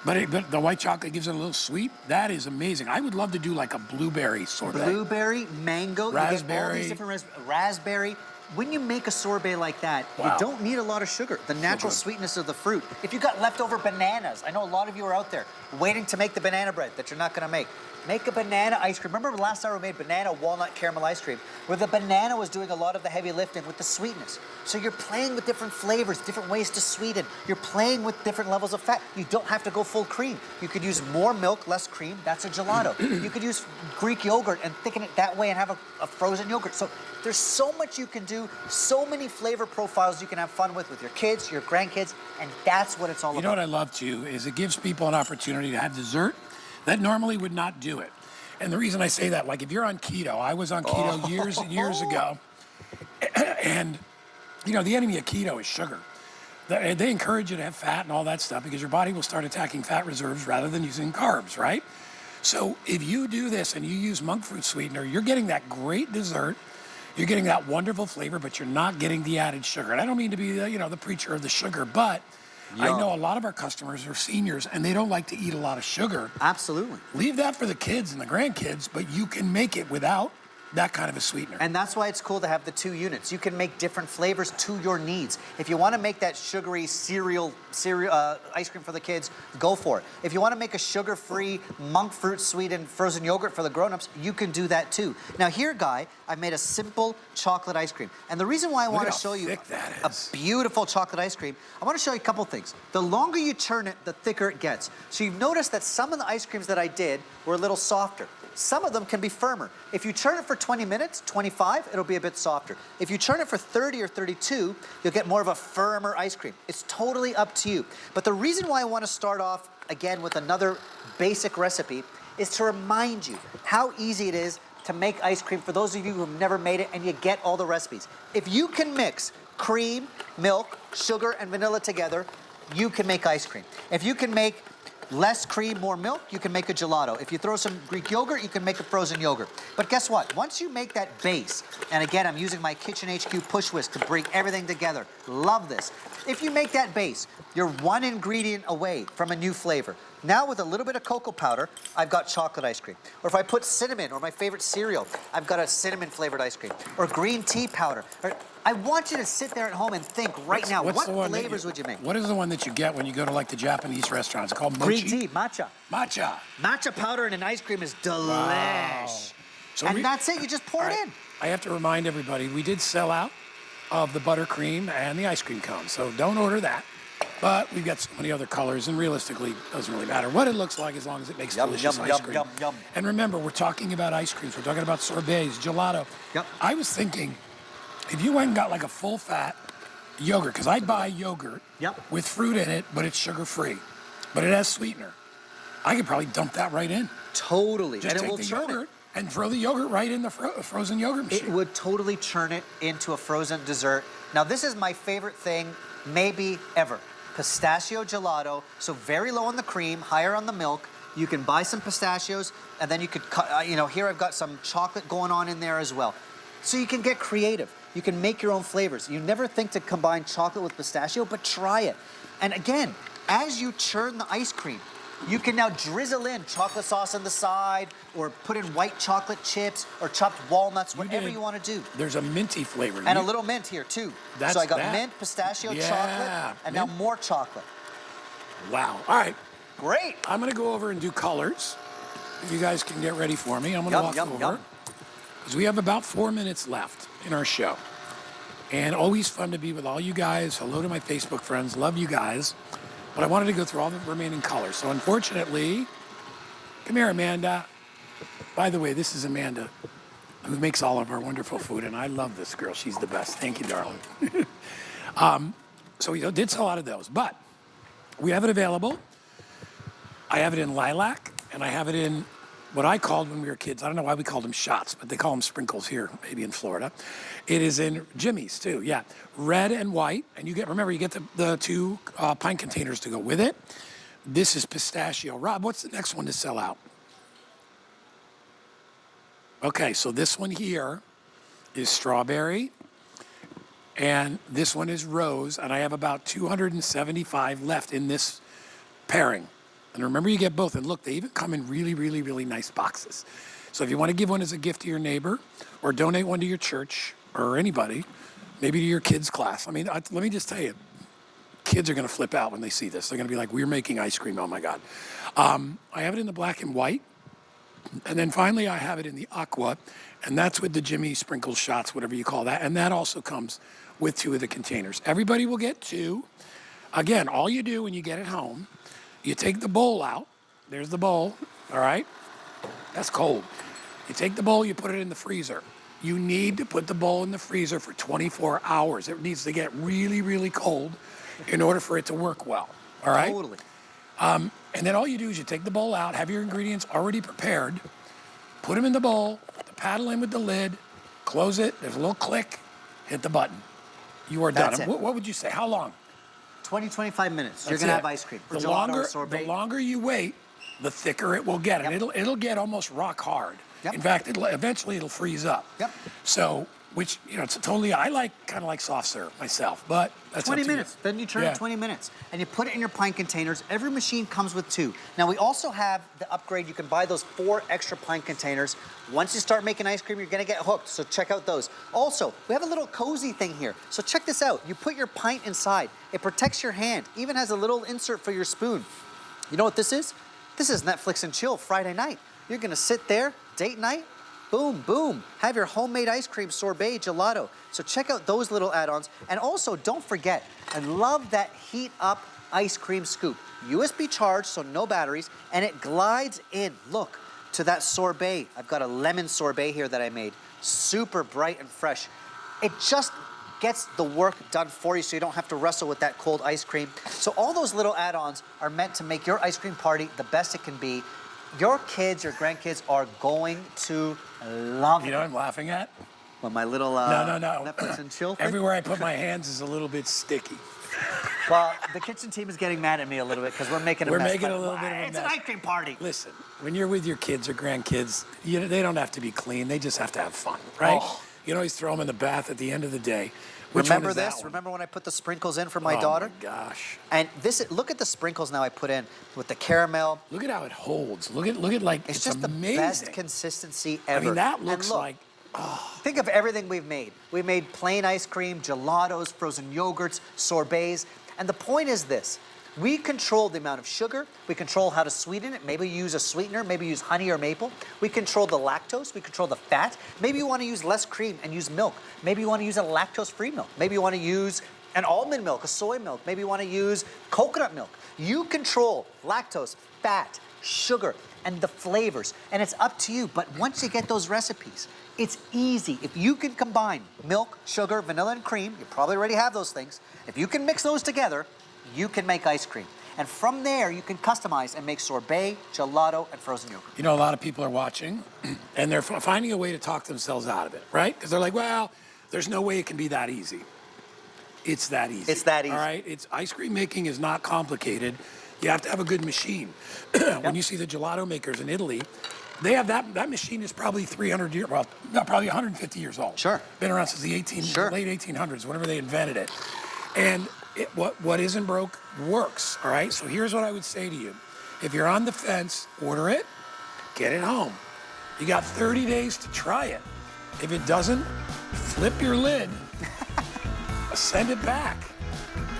But the white chocolate gives it a little sweet. That is amazing. I would love to do like a blueberry sorbet. Blueberry, mango, raspberry. You get all these different raspberry. When you make a sorbet like that, wow. You don't need a lot of sugar. The natural sweetness of the fruit. If you got leftover bananas, I know a lot of you are out there waiting to make the banana bread that you're not gonna make. Make a banana ice cream. Remember last time we made banana walnut caramel ice cream, where the banana was doing a lot of the heavy lifting with the sweetness. So you're playing with different flavors, different ways to sweeten. You're playing with different levels of fat. You don't have to go full cream. You could use more milk, less cream. That's a gelato. You could use Greek yogurt and thicken it that way and have a frozen yogurt. So there's so much you can do, so many flavor profiles you can have fun with your kids, your grandkids, and that's what it's all about. You know what I love too is it gives people an opportunity to have dessert that normally would not do it. And the reason I say that, like if you're on keto, I was on keto years and years ago, and you know, the enemy of keto is sugar. They encourage you to have fat and all that stuff because your body will start attacking fat reserves rather than using carbs, right? So if you do this and you use monk fruit sweetener, you're getting that great dessert, you're getting that wonderful flavor, but you're not getting the added sugar. And I don't mean to be the preacher of the sugar, but I know a lot of our customers are seniors and they don't like to eat a lot of sugar. Absolutely. Leave that for the kids and the grandkids, but you can make it without that kind of a sweetener. And that's why it's cool to have the 2 units. You can make different flavors to your needs. If you want to make that sugary cereal ice cream for the kids, go for it. If you want to make a sugar-free monk fruit sweetened frozen yogurt for the grown-ups, you can do that too. Now here, Guy, I've made a simple chocolate ice cream. And the reason why I want to show you a beautiful chocolate ice cream, I want to show you a couple things. The longer you churn it, the thicker it gets. So you've noticed that some of the ice creams that I did were a little softer. Some of them can be firmer. If you churn it for 20 minutes, 25, it'll be a bit softer. If you churn it for 30 or 32, you'll get more of a firmer ice cream. It's totally up to you. But the reason why I want to start off again with another basic recipe is to remind you how easy it is to make ice cream for those of you who've never made it and you get all the recipes. If you can mix cream, milk, sugar, and vanilla together, you can make ice cream. If you can make less cream, more milk, you can make a gelato. If you throw some Greek yogurt, you can make a frozen yogurt. But guess what? Once you make that base, and again, I'm using my KitchenHQ push whisk to bring everything together. Love this. If you make that base, you're one ingredient away from a new flavor. Now with a little bit of cocoa powder, I've got chocolate ice cream. Or if I put cinnamon or my favorite cereal, I've got a cinnamon flavored ice cream. Or green tea powder. I want you to sit there at home and think right now, what flavors would you make? What is the one that you get when you go to like the Japanese restaurants? It's called mochi? Green tea, matcha. Matcha. Matcha powder in an ice cream is delish. Wow. So and that's it, you just pour it in. I have to remind everybody, we did sell out of the buttercream and the ice cream cone, so don't order that. But we've got so many other colors, and realistically, it doesn't really matter what it looks like as long as it makes delicious ice cream. Yum. And remember, we're talking about ice creams. We're talking about sorbets, gelato. Yep. I was thinking, if you went and got like a full-fat yogurt, because I buy yogurt with fruit in it, but it's sugar-free, but it has sweetener. I could probably dump that right in. Totally. Just and take it will the churn yogurt it. and throw the yogurt right in the frozen yogurt machine. It would totally churn it into a frozen dessert. Now, this is my favorite thing, maybe ever. Pistachio gelato, so very low on the cream, higher on the milk. You can buy some pistachios, and then you could cut, here I've got some chocolate going on in there as well. So you can get creative. You can make your own flavors. You never think to combine chocolate with pistachio, but try it. And again, as you churn the ice cream, you can now drizzle in chocolate sauce on the side, or put in white chocolate chips, or chopped walnuts, whatever you want to do. There's a minty flavor. And a little mint here, too. So I got mint, pistachio, chocolate, and now more chocolate. Wow. All right. Great. I'm going to go over and do colors. If you guys can get ready for me, I'm going to walk over. Because we have about 4 minutes left in our show. And always fun to be with all you guys. Hello to my Facebook friends. Love you guys. But I wanted to go through all the remaining colors. So unfortunately, come here, Amanda. By the way, this is Amanda. who makes all of our wonderful food, and I love this girl. She's the best. Thank you, darling. So we did sell out of those, but we have it available. I have it in lilac, and I have it in what I called when we were kids. I don't know why we called them shots, but they call them sprinkles here, maybe in Florida. It is in Jimmy's too, yeah. Red and white, and remember, you get the 2 pint containers to go with it. This is pistachio. Rob, what's the next one to sell out? Okay, so this one here is strawberry, and this one is rose, and I have about 275 left in this pairing. And remember, you get both. And look, they even come in really, really, really nice boxes. So if you want to give one as a gift to your neighbor or donate one to your church or anybody, maybe to your kids' class. I mean, let me just tell you, kids are going to flip out when they see this. They're going to be like, we're making ice cream. Oh, my God. I have it in the black and white. And then finally, I have it in the aqua. And that's with the Jimmy sprinkle shots, whatever you call that. And that also comes with 2 of the containers. Everybody will get 2. Again, all you do when you get it home, you take the bowl out. There's the bowl, all right? That's cold. You take the bowl, you put it in the freezer. You need to put the bowl in the freezer for 24 hours. It needs to get really, really cold in order for it to work well, all right? Totally. And then all you do is you take the bowl out, have your ingredients already prepared, put them in the bowl, put the paddle in with the lid, close it, there's a little click, hit the button. You are done. That's it. What would you say? How long? 20, 25 minutes. You're That's going to it. have ice cream. For The gelato or sorbet. the longer you wait, the thicker it will get, and it'll get almost rock hard. Yep. In fact, eventually it'll freeze up. Yep. So, which it's totally. I kind of like soft serve myself, but that's 20 up to minutes. You. Then you turn it 20 minutes. And you put it in your pint containers. Every machine comes with 2. Now, we also have the upgrade. You can buy those 4 extra pint containers. Once you start making ice cream, you're going to get hooked. So check out those. Also, we have a little cozy thing here. So check this out. You put your pint inside. It protects your hand. Even has a little insert for your spoon. You know what this is? This is Netflix and chill Friday night. You're going to sit there, date night, boom, boom. Have your homemade ice cream, sorbet, gelato. So check out those little add-ons. And also, don't forget, I love that heat up ice cream scoop. USB charged, so no batteries, and it glides in, look, to that sorbet. I've got a lemon sorbet here that I made. Super bright and fresh. It just gets the work done for you so you don't have to wrestle with that cold ice cream. So all those little add-ons are meant to make your ice cream party the best it can be. Your kids, your grandkids are going to love it. You know what I'm laughing at? When my little No. Netflix and chill thing? Everywhere I put my hands is a little bit sticky. Well, the kitchen team is getting mad at me a little bit because we're making a mess. We're making but a little bit of a It's mess. an ice cream party. Listen, when you're with your kids or grandkids, they don't have to be clean. They just have to have fun, right? Oh. You can always throw them in the bath at the end of the day. Which Remember one is that this? one? Remember when I put the sprinkles in for my Oh daughter? my gosh. And look at the sprinkles now I put in with the caramel. Look at how it holds. Look at like It's it's just amazing. the best consistency ever. I mean, that And looks look, like think of everything we've made. We made plain ice cream, gelatos, frozen yogurts, sorbets. And the point is this. We control the amount of sugar. We control how to sweeten it. Maybe use a sweetener. Maybe use honey or maple. We control the lactose. We control the fat. Maybe you want to use less cream and use milk. Maybe you want to use a lactose-free milk. Maybe you want to use an almond milk, a soy milk. Maybe you want to use coconut milk. You control lactose, fat, sugar, and the flavors. And it's up to you. But once you get those recipes, it's easy. If you can combine milk, sugar, vanilla, and cream, you probably already have those things. If you can mix those together, you can make ice cream. And from there, you can customize and make sorbet, gelato, and frozen yogurt. You know, a lot of people are watching, and they're finding a way to talk themselves out of it, right? Because they're like, well, there's no way it can be that easy. It's that easy. It's that easy. All right? Ice cream making is not complicated. You have to have a good machine. When you see the gelato makers in Italy, they have that machine is probably 300 years, well, no, probably 150 years old. Sure. Been around since the late 1800s, whenever they invented it. And what isn't broke works, all right? So here's what I would say to you. If you're on the fence, order it, get it home. You got 30 days to try it. If it doesn't, flip your lid, send it back.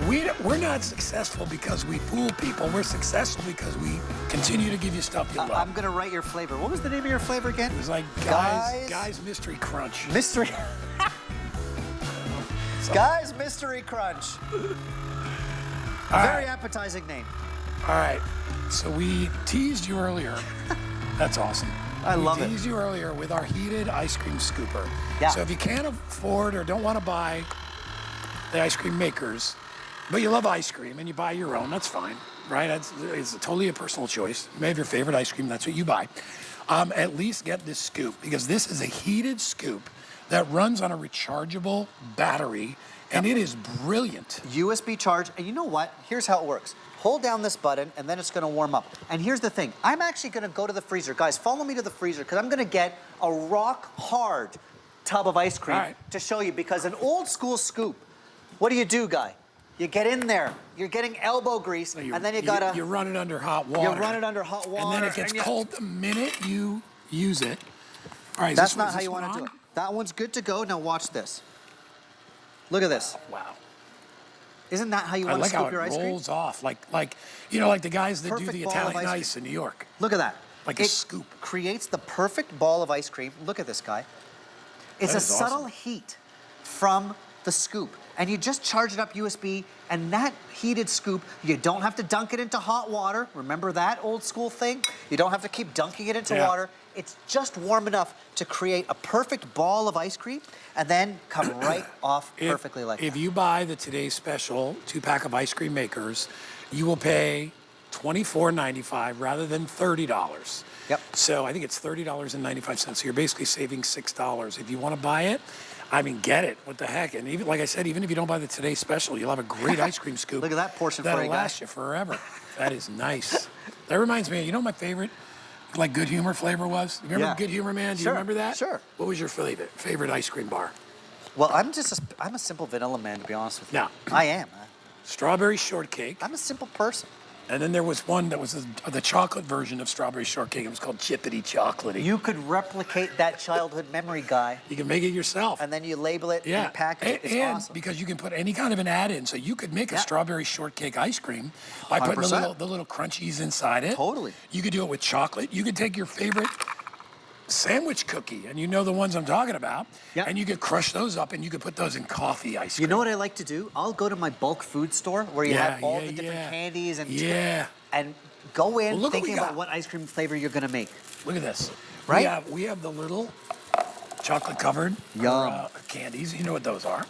We're not successful because we fool people. We're successful because we continue to give you stuff you love. I'm going to write your flavor. What was the name of your flavor again? It was like Guy's Mystery Crunch. Mystery. Guy's Mystery Crunch. Very appetizing name. All right. So we teased you earlier. That's awesome. I love We it. teased you earlier with our heated ice cream scooper. Yeah. So if you can't afford or don't want to buy the ice cream makers, but you love ice cream and you buy your own, that's fine, right? It's totally a personal choice. You may have your favorite ice cream, that's what you buy. At least get this scoop, because this is a heated scoop that runs on a rechargeable battery, and it is brilliant. USB charge, and you know what? Here's how it works. Hold down this button, and then it's gonna warm up. And here's the thing, I'm actually gonna go to the freezer. Guys, follow me to the freezer, because I'm gonna get a rock-hard tub of ice cream to show you, because an old school scoop, what do you do, Guy? You get in there, you're getting elbow grease, and then you gotta... You run it under hot water. You run it under hot water. And then it gets cold the minute you use it. All right, That's not how you wanna do it. That one's good to go, now watch this. Look at this. Wow. Isn't that how you want to scoop your ice cream? I like how it rolls off, like you know, like the guys that Perfect do the ball of Italian ice ice in New York. Look at that. Like a scoop. Creates the perfect ball of ice cream. Look at this, Guy. It's That a is subtle awesome. heat from the scoop. And you just charge it up USB, and that heated scoop, you don't have to dunk it into hot water. Remember that old school thing? You don't have to keep dunking it into water. It's just warm enough to create a perfect ball of ice cream and then come right off perfectly like If that. you buy the Today's Special 2-pack of ice cream makers, you will pay $24.95 rather than $30. Yep. So I think it's $30.95. So you're basically saving $6. If you want to buy it, I mean, get it. What the heck? And even, like I said, even if you don't buy the Today's Special, you'll have a great ice cream scoop. Look at that portion for that'll you, Guy. last you forever. That is nice. That reminds me, you know my favorite, like, Good Humor flavor was? You remember Good Humor, man? Do you remember that? Sure. What was your favorite ice cream bar? Well, I'm a simple vanilla man, to be honest with you. No. I am. Strawberry shortcake. I'm a simple person. And then there was one that was the chocolate version of strawberry shortcake. It was called Chippity Chocolatey. You could replicate that childhood memory, Guy. You can make it yourself. And then you label it Yeah. and package it. It's and awesome. because you can put any kind of an add-in, so you could make a strawberry shortcake ice cream by putting 100%. the little crunchies inside it. Totally. You could do it with chocolate. You could take your favorite sandwich cookie, and you know the ones I'm talking about, and you could crush those up, and you could put those in coffee ice cream. You know what I like to do? I'll go to my bulk food store where you have all the different candies and go in Well, look what thinking we got. about what ice cream flavor you're gonna make. Look at this. Right? We have the little chocolate-covered candies. You know what those are.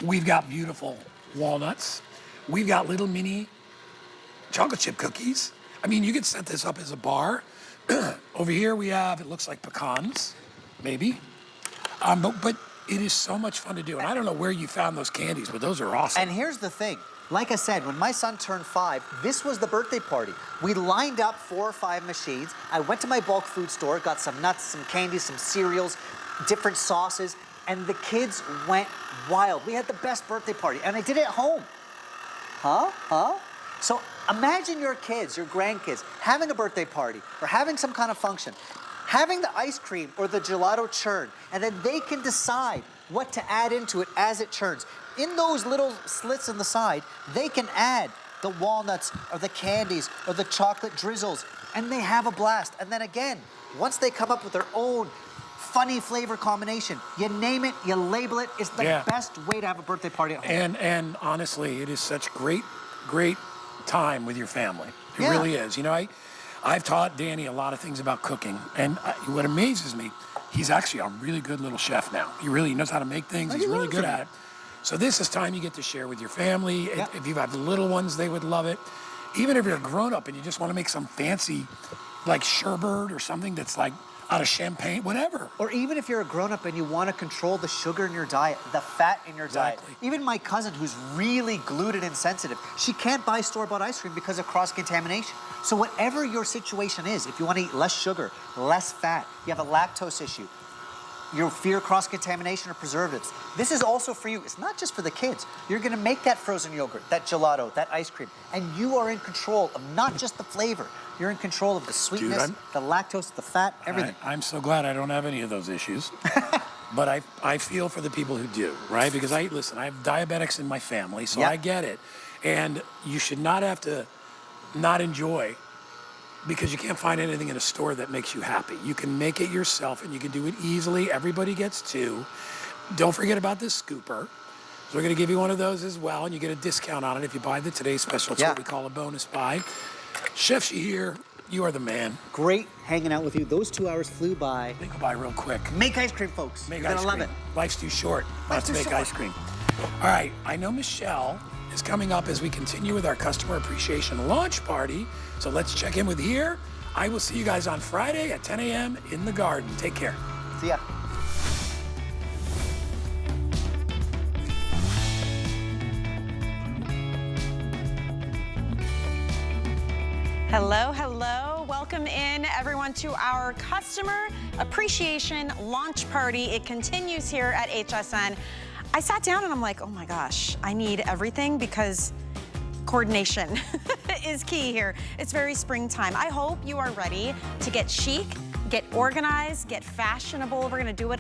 We've got beautiful walnuts. We've got little mini chocolate chip cookies. I mean, you could set this up as a bar. Over here we have, it looks like pecans, maybe. But it is so much fun to do. And I don't know where you found those candies, but those are awesome. And here's the thing. Like I said, when my son turned 5, this was the birthday party. We lined up 4 or 5 machines. I went to my bulk food store, got some nuts, some candies, some cereals, different sauces, and the kids went wild. We had the best birthday party, and I did it at home. So imagine your kids, your grandkids, having a birthday party or having some kind of function, having the ice cream or the gelato churn, and then they can decide what to add into it as it churns. In those little slits in the side, they can add the walnuts or the candies or the chocolate drizzles, and they have a blast. And then again, once they come up with their own funny flavor combination, you name it, you label it, it's the best way to have a birthday party at home. And honestly, it is such great time with your family. It really is. You know, I've taught Danny a lot of things about cooking, and what amazes me, he's actually a really good little chef now. He really knows how to make things. He's really good at it. So this is time you get to share with your family. If you have little ones, they would love it. Even if you're a grown-up and you just want to make some fancy, like sherbet or something that's like out of champagne, whatever. Or even if you're a grown-up and you want to control the sugar in your diet, the fat in your diet. Even my cousin, who's really gluten insensitive, she can't buy store-bought ice cream because of cross-contamination. So whatever your situation is, if you want to eat less sugar, less fat, you have a lactose issue, you fear cross-contamination or preservatives, this is also for you. It's not just for the kids. You're going to make that frozen yogurt, that gelato, that ice cream, and you are in control of not just the flavor. You're in control of the sweetness, the lactose, the fat, everything. I'm so glad I don't have any of those issues. But I feel for the people who do, right? Because I have diabetics in my family, so I get it. And you should not have to not enjoy because you can't find anything in a store that makes you happy. You can make it yourself and you can do it easily. Everybody gets 2. Don't forget about this scooper. So we're gonna give you one of those as well, and you get a discount on it if you buy the Today's Special. It's what we call a bonus buy. Chef Shahir, You are the man. Great hanging out with you. Those 2 hours flew by. They go by real quick. Make ice cream, folks. Make You're ice gonna love cream. it. Life's too short not Life's to too make short. ice cream. All right, I know Michelle is coming up as we continue with our customer appreciation launch party. So let's check in with here. I will see you guys on Friday at 10 a.m. in the garden. Take care. See ya. Hello, hello. Welcome in, everyone, to our customer appreciation launch party. It continues here at HSN. I sat down and I'm like, oh my gosh, I need everything because coordination is key here. It's very springtime. I hope you are ready to get chic, get organized, get fashionable. We're gonna do it